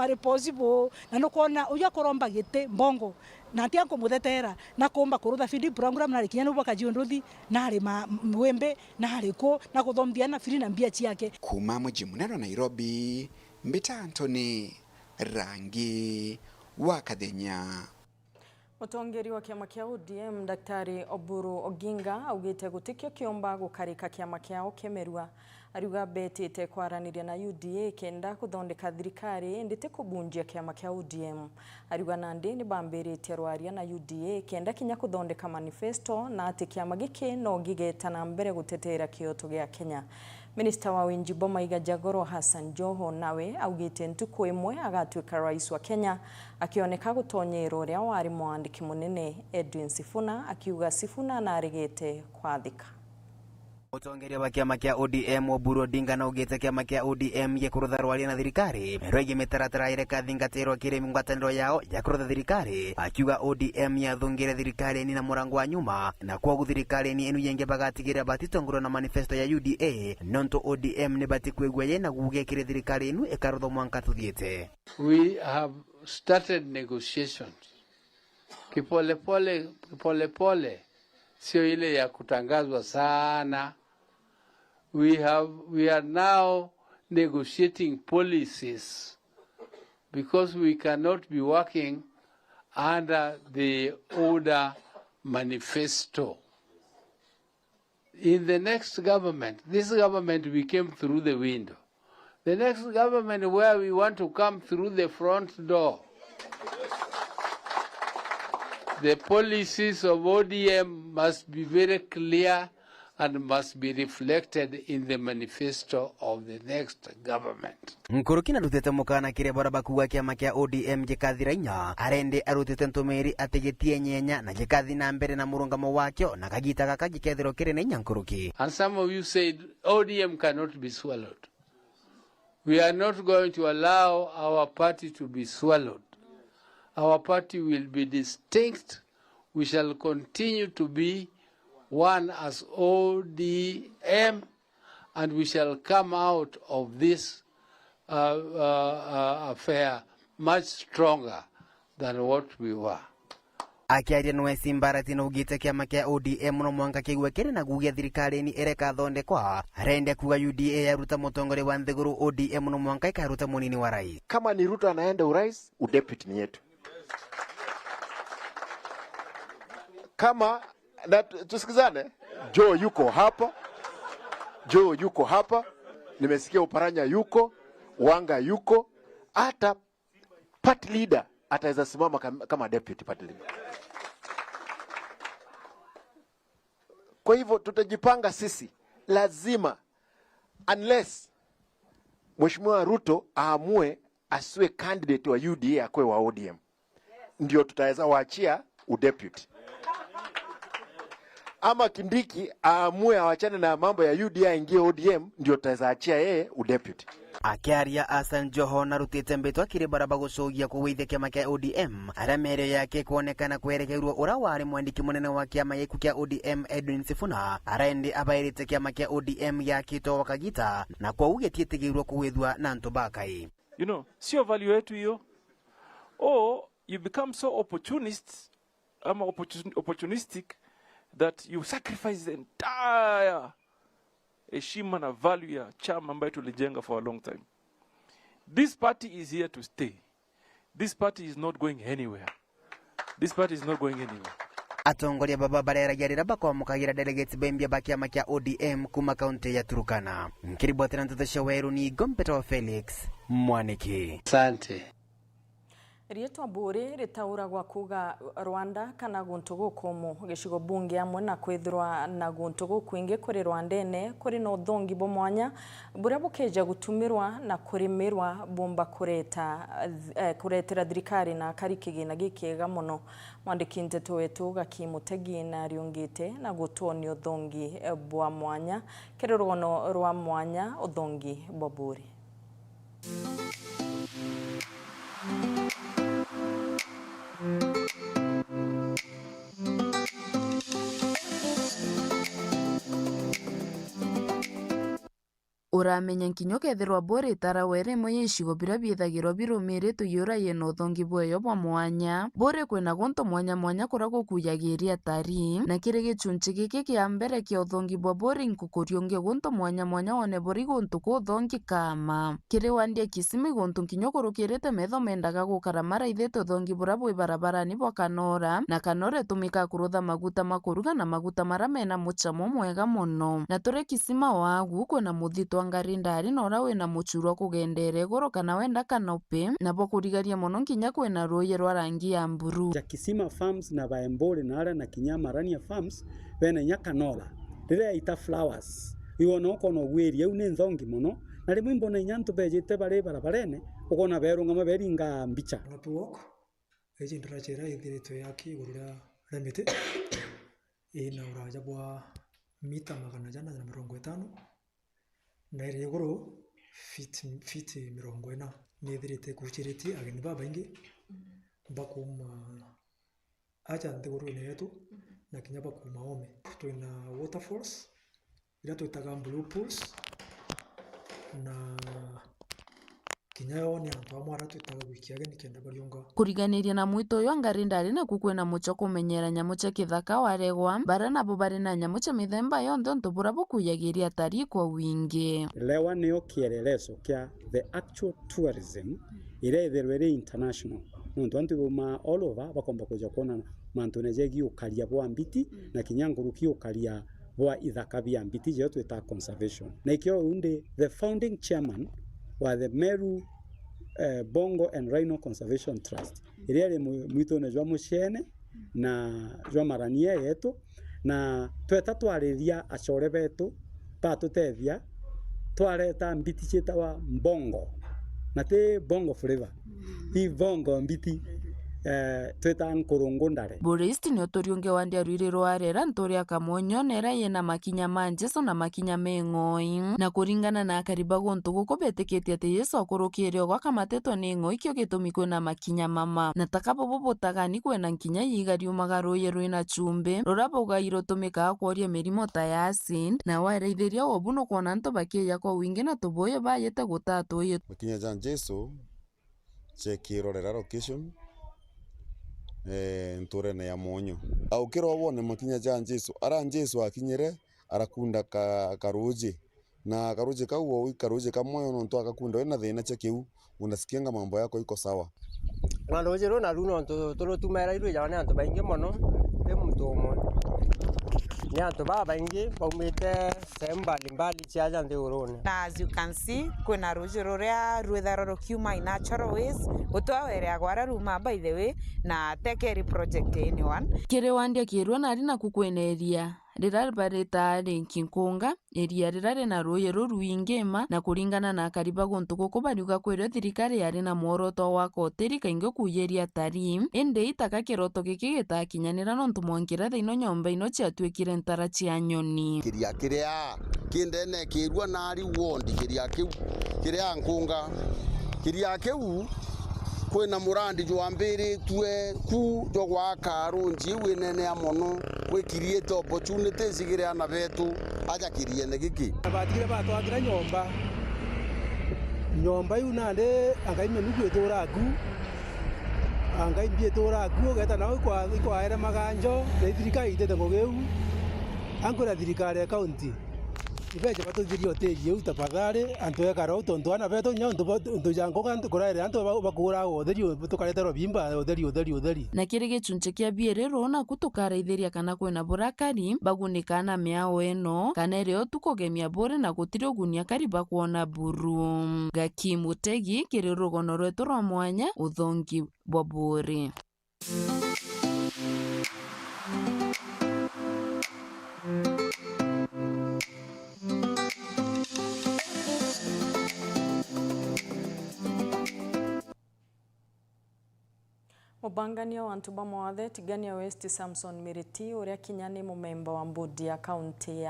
na no kuona uya koromba gite mbongo na tia kumuthetera na kumba kurutha feeding program na rikinya no bakajiondothi na ari mwembe na ariko na kuthomthia na firi na mbia ciake kuma muji munene Nairobi Mbita Anthony Rangi wa Kathenya. Mutongeri wa kiama kia ODM Daktari Oburu Oginga augite gutikio kiomba gukarika kiama kiao kemerua ariuga betite kwaraniria na UDA kenda kuthondeka thirikari ndite kubunjia kiama kia ODM ariuga nandi ni bambirite rwaria na UDA kenda kinya kuthondeka manifesto na ati kiama giki no gigetana mbere gutetera kioto gia Kenya. Minister wa Winji Bomaiga Jagoro Hassan Joho nawe augite ntuku imwe agatwika rais wa Kenya akioneka gutonyero ria wari mwandiki munene Edwin Sifuna akiuga Sifuna na arigete kwathika. Utongeria wa kiama kia ODM Oburu Odinga na ugite kiama kia ODM gikurutha rwaria na thirikari rwegi mitaratara ireka thingatirwo kiri ngwataniro yao ya kurutha thirikari akiuga ODM yathungire thirikari ni na murango wa nyuma na kwa thirikari ni enu yenge bagatigira batitongoro na manifesto ya UDA nonto ODM ni batikwegwa yena guge kiri thirikari enu ekarutho mwanka tuthiete. We have started negotiations kipolepole, sio ile ya kutangazwa sana. We are now negotiating policies because we cannot be working under the order manifesto. In the next government, this government we came through the window. The next government where we want to come through the front door. The policies of ODM must be very clear and must be reflected in the manifesto of the next government. Nkurukina rutete mukana kire baraba kuwa kiama kia ODM gikathira inya arende arutete ntumiri ategetie nyenya na gikathi na mbere na murungamo wakyo na kagita gaka gikethiro kire na inya nkuruki. And some of you said ODM cannot be swallowed. We are not going to allow our party to be swallowed. Our party will be distinct. We shall continue to be one as ODM, and we shall come out of this affair much stronger than what we were. Akiaria nwe simbarati no ugite kiama kia ODM no mwanka kigwe kire na gugia thirikari ni ereka thonde kwa arende kuga UDA yaruta mutongore wa nthiguru ODM no mwanka ikaruta munini wa rais. Kama ni Ruto anaenda urais, udepute ni yetu. Kama na tusikizane, Joe yuko hapa, nimesikia Uparanya yuko, Wanga yuko, hata party leader ataweza simama kama deputy party leader. Kwa hivyo tutajipanga sisi, lazima unless Mheshimiwa Ruto aamue asiwe candidate wa UDA akwe wa ODM, ndio tutaweza waachia udeputy. Ama Kindiki aamue awachane na mambo ya UDA ingie ODM, ndio tutaweza achia yeye udeputy. Akiaria Hassan Joho na rutite mbetwa kire baraba gucogia kuwithia kiama kia ODM aramere yake kuonekana kwerekerwo ura wari mwandiki munene wa kiama yeku kia ODM Edwin Sifuna arende abairite kiama kia ODM yakito wakagita na kwa ugetie tigirwo kuwithwa na ntobakai. You know, sio value yetu hiyo. Or you become so opportunistic that you sacrifice the entire heshima na value ya chama ambayo tulijenga for a long time. This party is here to stay. This party is not going anywhere. Atongoria baba barera yarira bako mukagira delegates bembia bakia makia ODM kuma kaunti ya Turkana. Nkiribotera ntoto Weru ni Gompeto Felix Mwaniki. Asante. Rietwa Buri ritauragwa kuga Rwanda kana guntu gukumu gicigo bunge amwe na kwithirwa na guntu gukwingi kuri Rwandene kuri no thongi bo mwanya buria bukeja gutumirwa na kurimirwa bomba kuretera thirikari na karikigina gikiega muno mwandiki nteto wetu Gakimutegi na riungite na gutoni uthongi bwa mwanya kiri rugono rwa mwanya uthongi bo Buri. Uramenya nkinyo kethirwa Buri tarawere mwe yishigo bira bithagirwo birumirito yura yeno thongi bweyo bwa mwanya Buri kwina gonto mwanya kura gukuyagiria atari na kiri gichunchi giki kia mbere kia uthongi bwa Buri nkukurionge gonto mwanya one Buri gonto ku thongi kama kiri wandie kisimi gonto nkinyo kurukirite metho mendaga gukaramara ithito thongi bura bwi barabarani bwa Kanora na Kanora tumika kurutha maguta makuruga na maguta maramena muchamo mwega muno na tore kisima wagu kwina muthito ngarindari nora wina muchuro kugendere goro kana wenda kanope na bokurigaria muno nkinya kwina ruye rwa rangi ya mburu Jakisima Farms na Baembole na na Kinyamarania Farms bena nyakanora rire ita flowers iwona ukono gwiri au ni nthongi muno na rimwe mbona nyantu bejete bare barabarene ukona berunga maberinga mbicha natuoko eje ndirachera ithirito yaki gurira remete ina uraja bwa mita 150 na iri iguru feet 40 nithirite kuchiriti ageni babaingi bakuma aja nthiguru ine yetu na kinya bakuma ome twina waterfalls ila twitaga blue pools na kinya yoni antu amwara twitaga wikiage nikenda barionga kuriganiria na mwito uyu angari ndari na kukwena mucho kumenyera nyamu cia kithaka waregwa bara nabo bari na nyamu cia mithemba yonthe onto bura bukuyagiria atari kwa wingi lewa nio kielelezo kia the actual tourism ire itherwere international nontu antu buma all over bakomba kuja kuona mantu nejegi ukaria bwa mbiti na kinyanguru kiukaria bwa ithaka bya mbiti je twita conservation na ikio unde the founding chairman wa the Meru Bongo and Rhino Conservation Trust ire mwito ne jwa mushene na jwa marania yetu na tweta twariria acore betu patutethia twareta mbiti chitawa mbongo na te bongo flavor i bongo mbiti tweta nkurungu ndare Buristi ni otoriunge wandi aruiriro arera ntori akamonyo nera yena makinya manjeso na makinya meng'oi na kuringana na akariba gontu guko beteketie ati Yesu akurukirio gwa kamatetwa ni ng'oi kio gitumi kwina makinya mama na takabo bobotagani kwena nkinya yigari umagaruye rwina chumbe rurabo gairo tumika akworia mirimo ta ya acid na wareithiria obuno kuona nto bakia kwa wingi na tuboyo bayete gutatu yo makinya jan Jesu chekirorera location nturene ya monyo aukira wone makinya jan Jesu ara Jesu akinyire arakunda karuji na karuji kauo karuji kamoyo nonto akakunda wena thina chekiu unasikianga mambo yako iko sawa Mwandoje rona runo tolo tumera iru ya wana antu baingi mono be muntu umwe ni antu baingi baumite semba limbali chiaja ndeurone na as you can see kuna ruji roria rwetharo kiuma in natural ways utwawere agwara ruma by the way na take every project anyone kire wandia kirwa na rina kukweneria rira bareta renkinkunga eria rira na ruye ruruingema na kuringana na kariba gontu guko bariuga kwero thirikari yari na mworoto wa koteri kaingo kuyeria tari ende itaka kiroto giki gitakinyanira nontu mwankira thino nyomba ino ciatwikire ntara cia nyoni kiria kindene kirwa nari wondi kiria nkunga kiria kiu kwina murandi jwa mbiri tue ku jogwa karunji winene amono we create opportunities igire ana betu aja kiriene giki abatigire batwagira nyomba yunande angaime migwetura gu angaimbi tora gu geta nawe kwa era maganjo de thirikari itete ngogeu ankora thirikari ya county ibeje batuthirio tegi utapagare antoya karo tonto ana beto nyanto jango kanto korare anto bakura otherio tukaretero bimba otherio na kiri gicunche kia bierero na kutukareithiria kana kwina burakari bagunikana miao eno kana rio tukogemia bore na gutire ugunia kariba kuona buru gakimutegi kiri rugono rwetu rwa mwanya uthongi bwa bure. Mubangania wa Ntuba Mwathe Tigania West Samson Miriti uria kinyani mumemba wa mbudi ya county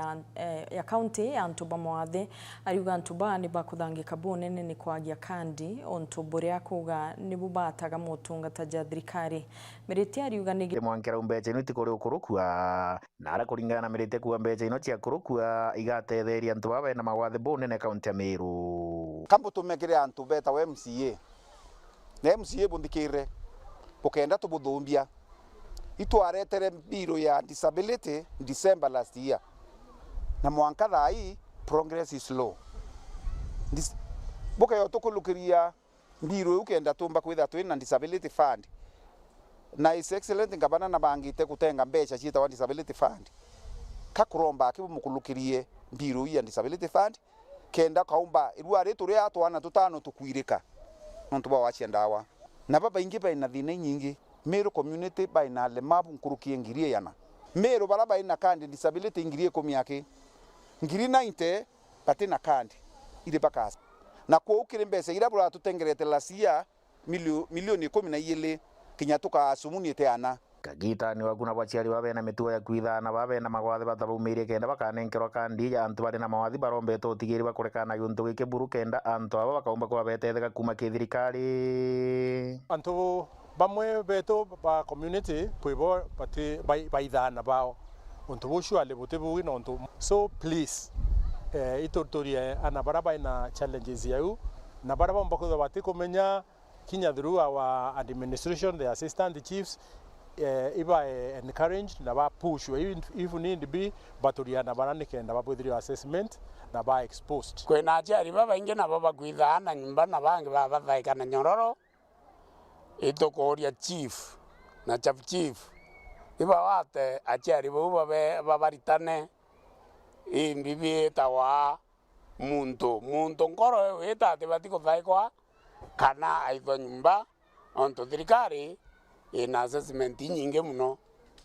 ya Ntuba Mwathe ariuga Ntuba ni bakuthangika bunene ni kwagia kandi ontuburia kuga ni bubataga mutungata ja thirikari. Miriti ariuga ni mwankera umbeche ino tikore ukurukua na ara kuringana na Miriti kuga mbeche ino cia kurukua igatetheria Ntuba bena mawathe bunene county ya Meru. Kambo tumekire antu beta wa MCA na MCA bundikire ukenda tubuthumbia itwaretere biro ya disability December last year na mwanka thai progress is slow buka yo tukulukiria biro ukenda tumba kwitha twina disability fund na is excellent ngabana na bangite kutenga mbecha cita wa disability fund kakuromba akibu mukulukirie biro ya disability fund kenda kaumba irwa ritu ria atwana tutano tukwirika nontu ba wachendawa na baba ingi baina thina nyingi Meru community baina lemabu nkurukie ngirie yana Meru baraba ina kandi disability ngirie komiake ngiri 90 patina kandi ile bakasa na kwa ukire mbese ira bura tutengerete lasia milioni 12 kinyatuka asumuni teana kagitani wakuna baciari babena mitugo ya kwithana babena magwathe batabaumirie kenda bakanenkerwa kandi ya antu bari na mawathi barombetwo utigiri bakurekana yuntu gike buru kenda antu aba bakaumba kwa betethega kuma kithirikari antu bamwe beto ba community pwibo bati baithana bao untu bushu ale butebu ino untu so please itotoria ana baraba ina challenges yau na baraba mbako bati kumenya kinya through our administration the assistant chiefs iba encourage na ba push if need be baturia na barani kenda babwithiri assessment na ba exposed kwena achari baba inge na baba kwithana nyumba na bangi baba thaika na nyororo itokoria chief na chief iba wate achari baba ritane imbibi tawa muntu nkoro weta te batiko thaikwa kana aitho nyumba onto thirikari ina assessment nyinge muno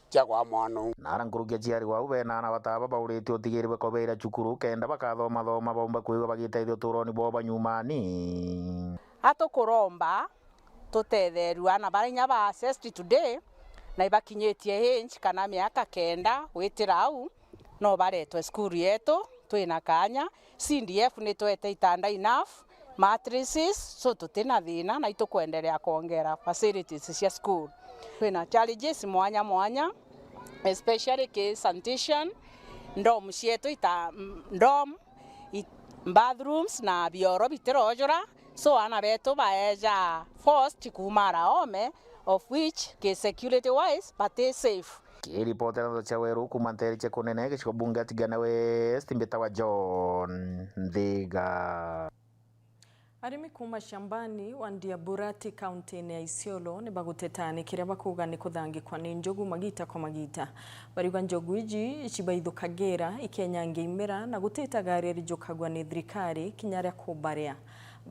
cha kwa mwana nara nkurugia ciari wau benana bataba baurite utigiri bakobeira cukuru kenda bakathoma baumba kwiga bagiteithio turoni bo banyumani atukuromba tutetheru ana barinya ba assessed today na ibakinyetie hinge kana miaka kenda witira au no baretwe skuru yetu twina kanya CDF ni twete itanda enough mattresses so tutina thina na itukuendelea kuongera facilities cia school twina challenges mwanya especially ke sanitation ndom cietu ita ndom bathrooms na bioro bitirojora so ana betu baeja forced kumara ome of which ke security wise but safe kiripota na cha weru kumanteri che kunene giciko bunga tigana West mbeta wa John Ndhiga arimi kuma shambani wa Ndiaburati county ya Isiolo ni bagutetani kiria bakuga ni kuthangikwa ni njogu magita kwa magita bariwa njogu iji ichibaithukagera ikenyange imera na guteta gari rijokagwa ni thirikari kinyaria kubaria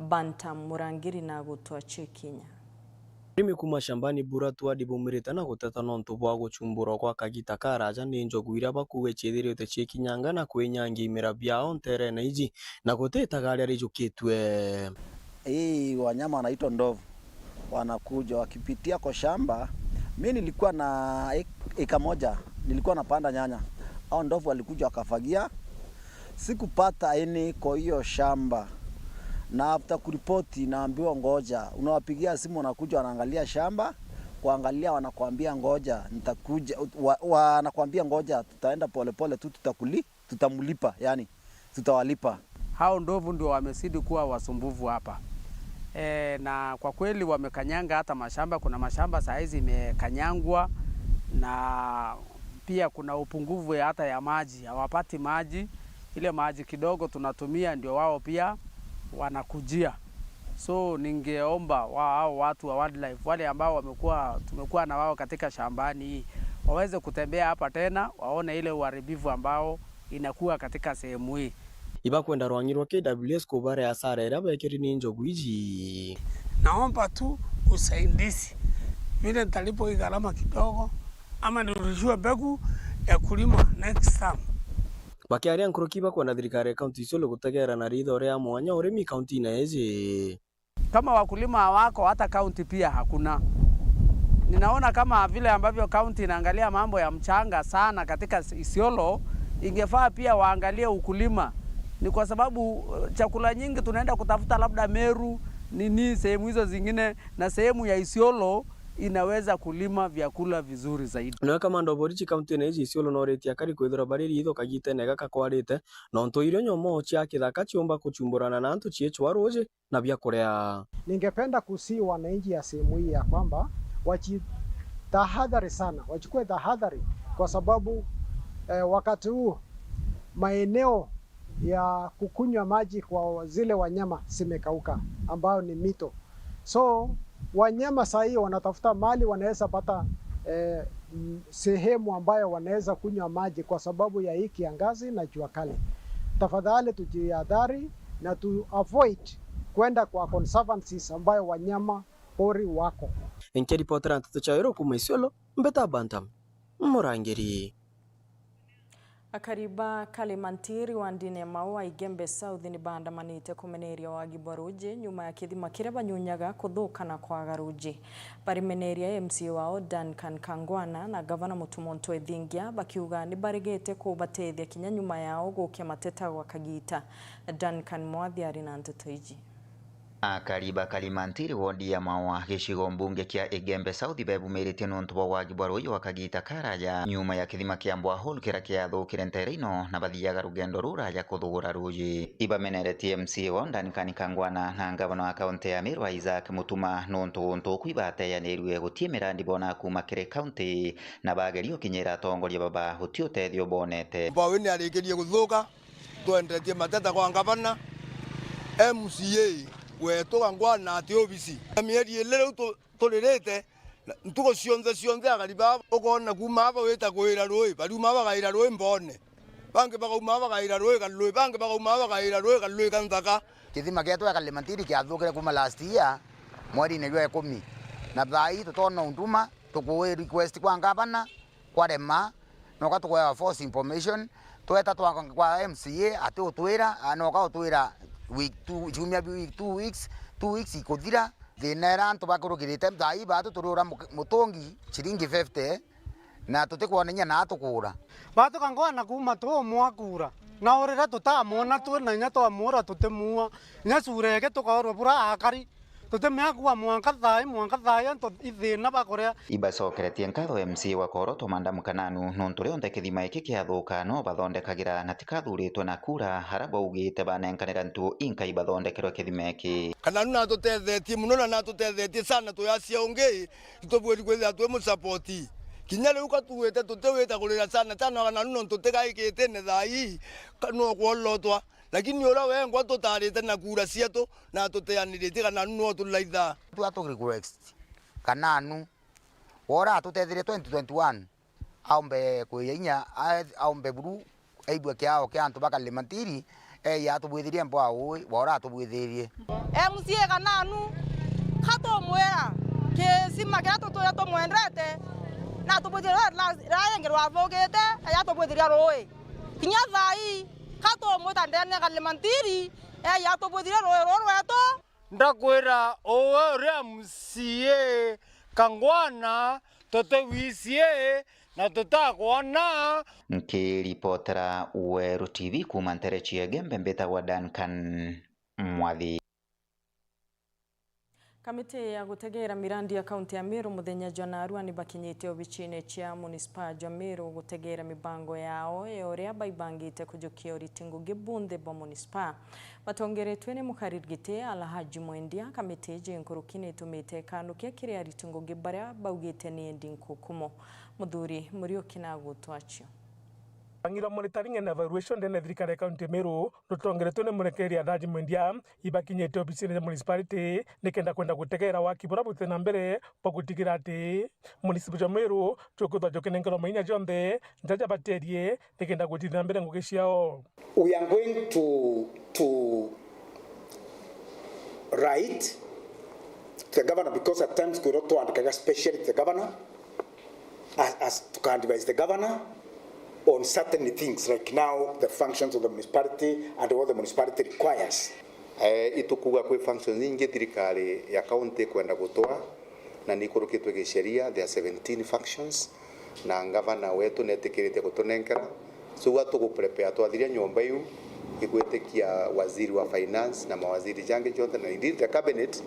Bantam Murangiri na gutwa Chekinya arimi kuma shambani Buratu hadi bumirite na guteta nontu bwa guchumbura kwa kagita karaja ni njogu iria bakuwe chithirite Chekinyanga na kwenyange imera biao nterene iji na guteta gari rijukitwe. Hii wanyama wanaitwa ndovu wanakuja wakipitia kwa shamba. Mimi nilikuwa na eka moja nilikuwa napanda nyanya, hao ndovu walikuja wakafagia, sikupata aini kwa hiyo shamba. Na after kuripoti naambiwa ngoja, unawapigia simu wanakuja wanaangalia shamba, kuangalia wanakuambia ngoja nitakuja, wanakuambia ngoja tutaenda polepole tu tutamulipa, yani tutawalipa. Hao ndovu ndio wamesidi kuwa wasumbufu hapa. Na kwa kweli wamekanyanga hata mashamba, kuna mashamba saizi imekanyangwa na pia kuna upungufu hata ya maji, hawapati maji, ile maji kidogo tunatumia ndio wao pia wanakujia. So ningeomba wao watu wa wildlife wale ambao tumekuwa na wao katika shambani waweze kutembea hapa tena waone ile uharibifu ambao inakuwa katika sehemu hii. Ibakwenda rwanyirwa KWS kubare asara era bekeri ni njogu iji. Naomba tu usaidizi vile nitalipo hii gharama kidogo ama nirudishiwe mbegu ya kulima next time. Bakiaria nkurukiba kwa thirikari county Isiolo gutegera na ritho ria mwanya urimi county na ezi. Kama wakulima wako hata county pia hakuna. Ninaona kama vile ambavyo county inaangalia mambo ya mchanga sana katika Isiolo, ingefaa pia waangalie ukulima. Ni kwa sababu chakula nyingi tunaenda kutafuta labda Meru nini sehemu hizo zingine, na sehemu ya Isiolo inaweza kulima vyakula vizuri zaidi. Na kama ndo borichi county na Isiolo no reti akari kwithira bariri itho kagite nega kakwarite no nto irio nyomo cia kithaka ciomba kuchumburana na antu chiechu waroje na bya korea. Ningependa kusi wananchi ya sehemu hii ya kwamba wachitahadhari sana, wachukue tahadhari kwa sababu wakati huu maeneo ya kukunywa maji kwa zile wanyama simekauka ambao ni mito. So wanyama sahi wanatafuta mali wanaweza pata sehemu ambayo wanaweza kunywa maji kwa sababu ya hii kiangazi na jua kali. Tafadhali tujihadhari na tu avoid kwenda kwa conservancies ambayo wanyama pori wako. Enkeri potera ntato chairo kuma Isiolo mbeta Bantam Murangiri. Akariba Kalimantiri wa ndine maua Igembe South ni baandamanite kumeneria wa Gibaruji nyuma ya kithima kiria banyunyaga kuthukana kwa garuji. Barimeneria MC wao Duncan Kangwana na Gavana Mutumonto Ethingia bakiuga ni baregete kubatethia kinya nyuma yao gukia mateta gwa Kagita. Duncan Mwathi ari na ndeto iji. Akariba Kalimantiri wodi ya mawa gicigo mbunge kia Igembe South bebumirite nontu wa Gibaruji wa Kagita Karaja nyuma ya kithima kia Mbwahulu kira kiathukire nterino na bathiaga rugendo ruraja kuthugura ruji. Ibameneretie MC wa Duncan Kangwana na Gavana wa kaunti ya Meru Isaac Mutuma nontu kwibateyanirwe gutie mirandi bona kuma kire kaunti na bagerio kinyira tongoria baba huti utethio bonete. Mbawini arikirie guthuka twendetie mateta kwa Gavana MCA wetu Kangwana ati obisi mieri lero tolirete ntuko cionze agariba ukona kuma aba weta kwira roi bari uma bagaira roi mbone bange bagauma bagaira roi kaloi bange bagauma bagaira roi kaloi kanthaka kithima getu ya Kalimantiri kiathukire kuma last year mweri ni rwa 10 na thai tutona unduma tukuwe request kwa Gavana kwa rema no katuwa force information tweta kwa MCA ati utwira no ka utwira week 2 weeks ikuthira thina rantu bakurugirite thai batu turura mutongi shilingi 50 na tutikwonenya na atukura batu Kangwana kuma tu mwakura na orira tutamona tu na nya twamura tutemua nya surege tukorwo bura akari tutemea kwa mwanka thai anto ithina bakorea ibacokeretie nkatho MC wa Koroto Manda Mukananu nontu rio nte kithima iki kiathuka no bathondekagira na tikathuritwe na kura haraba ugite banenkanira ntu inka ibathondekerwe kithima iki Kananu na tutethetie muno na tutethetie sana tuyacia ungi tutobweri kwithia twe mu support kinya riu katuwete tuteweta kurira sana kana nuno tutekaikite ne thai no kwolotwa lakini ora wengwa tutarite na kura cietu na tuteanirite kana nuno tulaitha tu request Kananu ora tutethire 2021 aumbe kuyinya aumbe buru aibwa kiao kia antu baka Kalimantiri ya tubwithirie mbwa ui ora tubwithirie MCA Kananu kato mwera kisima kia tutuya tumwendete na tubwithirie rayengerwa avogete ya tubwithirie roi kinya thai kato mwita ndene Kalimantiri ya tubwithirie roi rwetu ndakwira owe ria MCA Kangwana tutewicie na tutakwana. Nkiripotera Weru TV kuma Nterechi Igembe mbetagwa Duncan Mwathi. Kamiti ya gutegera mirandi ya kaunti ya Meru muthenya jana arua ni bakinyite obichine chia municipal ya Meru gutegera mibango yao uria baibangite kujukia uritingu gibunde bo municipal batongeretwe ni mukaririgite Alhaji Mwendia kamiti jinkurukine itumite kanukia kiria ritingu gibaria baugite ni endinku kumo muthuri Muriokina gutwachio Angira monitoring and evaluation then thirikari county Meru rutongeretwe ni murekeri Alhaji Mwendia ibakinyete obisini ya municipality nikenda kwenda gutegera waki bora bute na mbere pogutigira ati municipal ya Meru tukuthwa jokenengero mainya jonde njaja baterie nikenda gutithira mbere ngugi ciao. We are going to write the governor because at times we don't want to especially the governor as to advise the governor on certain things like now the functions of the municipality and what the municipality requires. Itukuga kwe functions nyingi thirikari ya county kwenda gutoa na nikurukitwe gisheria there are 17 functions na gavana wetu netikirite gutunenkera so watu guprepare twathiria nyomba yu igwetikia waziri wa finance na mawaziri jange jonte na indeed the cabinet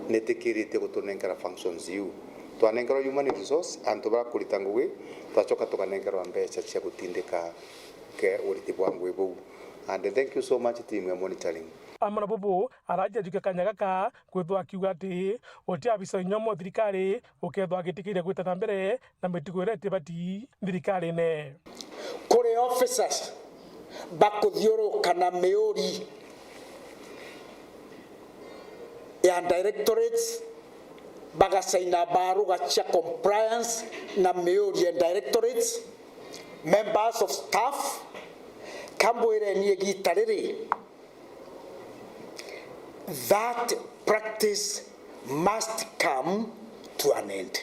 netikirite gutunenkera functions yu twanengero human resource antu bakurita ngugi twachoka tukanengero mbeca cia gutindika ke uriti bwangu ibu and thank you so much team ya monitoring. Amana bobo araja juka kanyagaka kwethwa kiuga ati oti abisa nyomo thirikari ukethwa gitikire gwita mbere na mitigurete bati thirikari ne kore officers bakuthioro kana meori ya directorates bagasaina baruga cia compliance na meori and directorates members of staff kambwire nie gitariri. That practice must come to an end.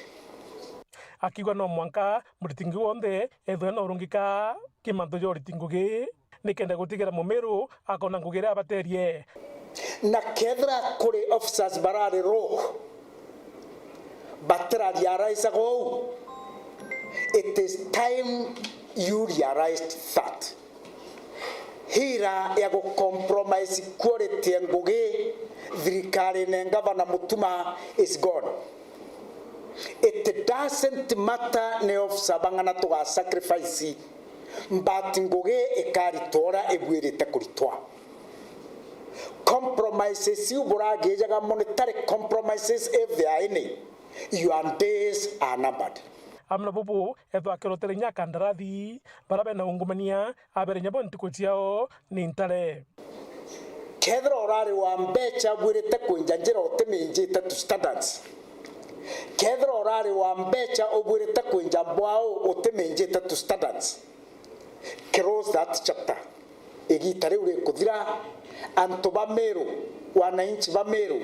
Akiwa no mwanka muritingi wonde ethwe no rungika Kimanto Joriti Ngugi nikenda gutigira Mumiru akona Ngugi abaterie na kethra kuri officers barare ro batara realize go it is time you realized that hira ya go compromise quality Ngugi thirikari na Governor Mutuma is gone. It doesn't matter ne officer bangana to sacrifice but Ngugi ekaritora egwirite kuritwa compromises you buragejaga monetary compromises if there are any your days are numbered. Amna bubu eto akerotele nya kandarathi barabe na ungumania abere nyabo ntiko ciao ni ntare kethra orari wa mbecha gwirite kunjanjira otemenjite to standards kethra orari wa mbecha ogwirite kunjambwao otemenjite to standards close that chapter egitare ure kuthira antu bameru wananchi bameru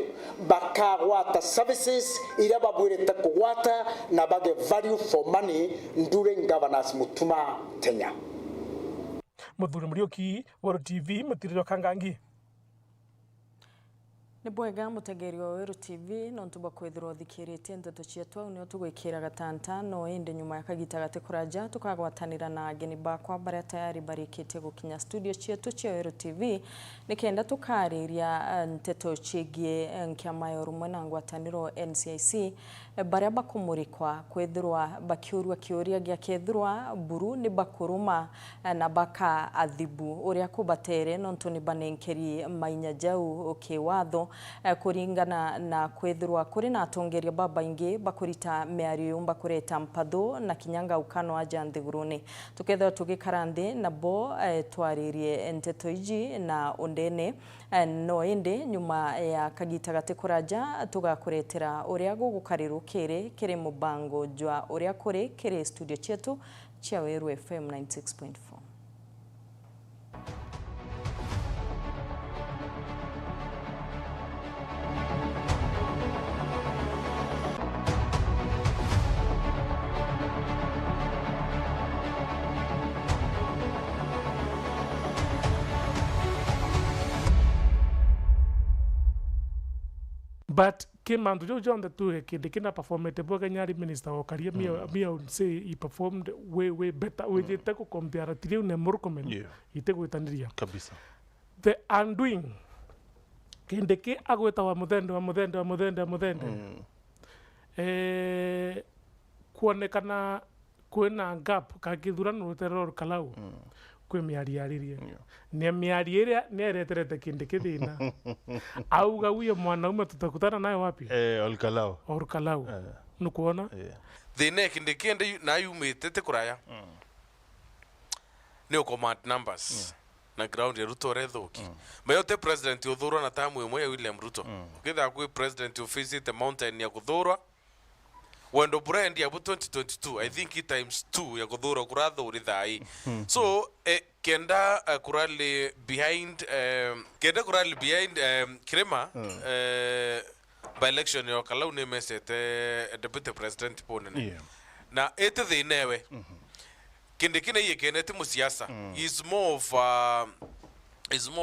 bakagwata services ira babwirite kugwata na bage value for money during governance Mutuma Kenya. Muthuri Murioki, Wero TV, Mutiriro Kangangi. Nĩ bwega mutegeri wa Wero TV no ntuba kwithirwo thikiritie ndeto cietwa unio tugwikira gatanta no inde nyuma ya kagita gate kuraja tukagwatanira na ageni bakwa baria tayari barikite gukinya studio cietu cia Wero TV nikenda tukariria nteto cigie nkiamayo rumwe na ngwataniro NCIC baria bakumurikwa kwithirwa bakiurwa kiuria gia kethirwa buru ni bakuruma na baka adhibu uria kubatere no ntuni banenkeri mainya jau kiwatho kuringana na kwithirwa kuri na atongeria baba ingi bakurita meario bakureta mpatho na kinyanga ukano aja nthiguruni tukethwa tugikarande na bo twaririe nteto iji na ondene no inde nyuma ya kagita gate kuraja tugakuretera uria gugukarirwo kiri mubango jwa uria kuri kiri studio chetu chia Wero FM 96.4. But Kimanto Joriti tu kidikina performete boga nyari minister wa career mia say he performed way better with it ko comparative ne Murkomen iteko itaniria kabisa the undoing kindiki agweta wa muthende kuonekana kwena gap kakithurano rutero Kalau kwe miariaririe ne miarieria ne ereterete kindiki thina auga uyo mwanaume tutakutana naye wapi Olkalau nukuona thina kindiki na yumite te kuraya ne command numbers na ground ya Ruto rethoki mayo te president uthurwa na tamu imwe ya William Ruto ukitha kwi president visit the mountain ya kuthurwa wendo brand ya 2022 I think it times 2 ya kuthurwa kurathuri thai so kenda kurali behind Kirema by election ya Kalau ne mesete deputy president ponene na ete thinewe kindikine yekenete musiasa is more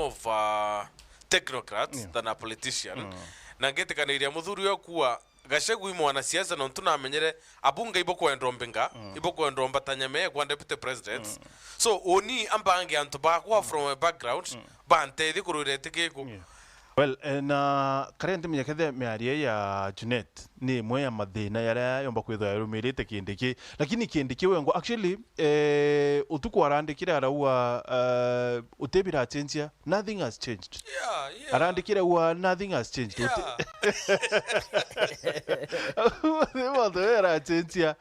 of a technocrat than a politician na ngetekaniria muthuri yo kuwa Gachagua mwana siasa no tunamenyere abunga iboko endrombenga iboko endromba tanyame kwa deputy president so oni ambange antu bakwa from a background bante thi kururete kiko well na current mnyakethe mearie ya Junet ni mwe ya mathina yaria yomba kwithwa yarumirite kindiki lakini kindiki wengo actually utuku arandikira araua utebira change nothing has changed arandikira wa nothing has changed era change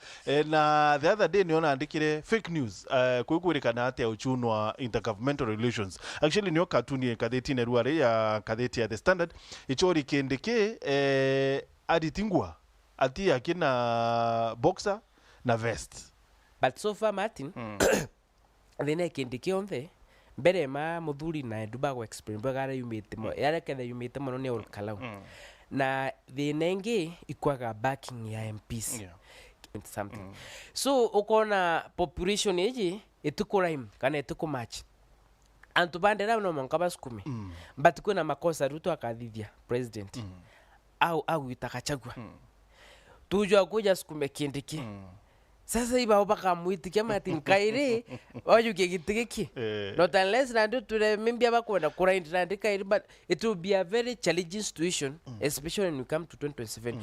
na the other day niona andikire fake news kuikwirikana ati uchunwa intergovernmental relations actually nio katuni katheti ne ruare ya katheti ya The Standard ichori kindiki aditingwa ati akina boxer na vest but so far Martin thina kindiki onthe mbere ma muthuri na Edubago explain bagara yumite mo yare kethe yumite mono ne Olkalau na thina ingi ikwaga backing ya MPs something so ukona population iji itukuraim kana itukumatch antu bandera no monka basukumi but kuna makosa Ruto akathithia president au itakachagua tujua kuja sukume kindiki sasa iba baka muitikia Martin Kairi wajuke gitigiki not unless nando tule mimbia bakwenda kuraindi nandi Kairi, but it will be a very challenging situation especially when we come to 2027.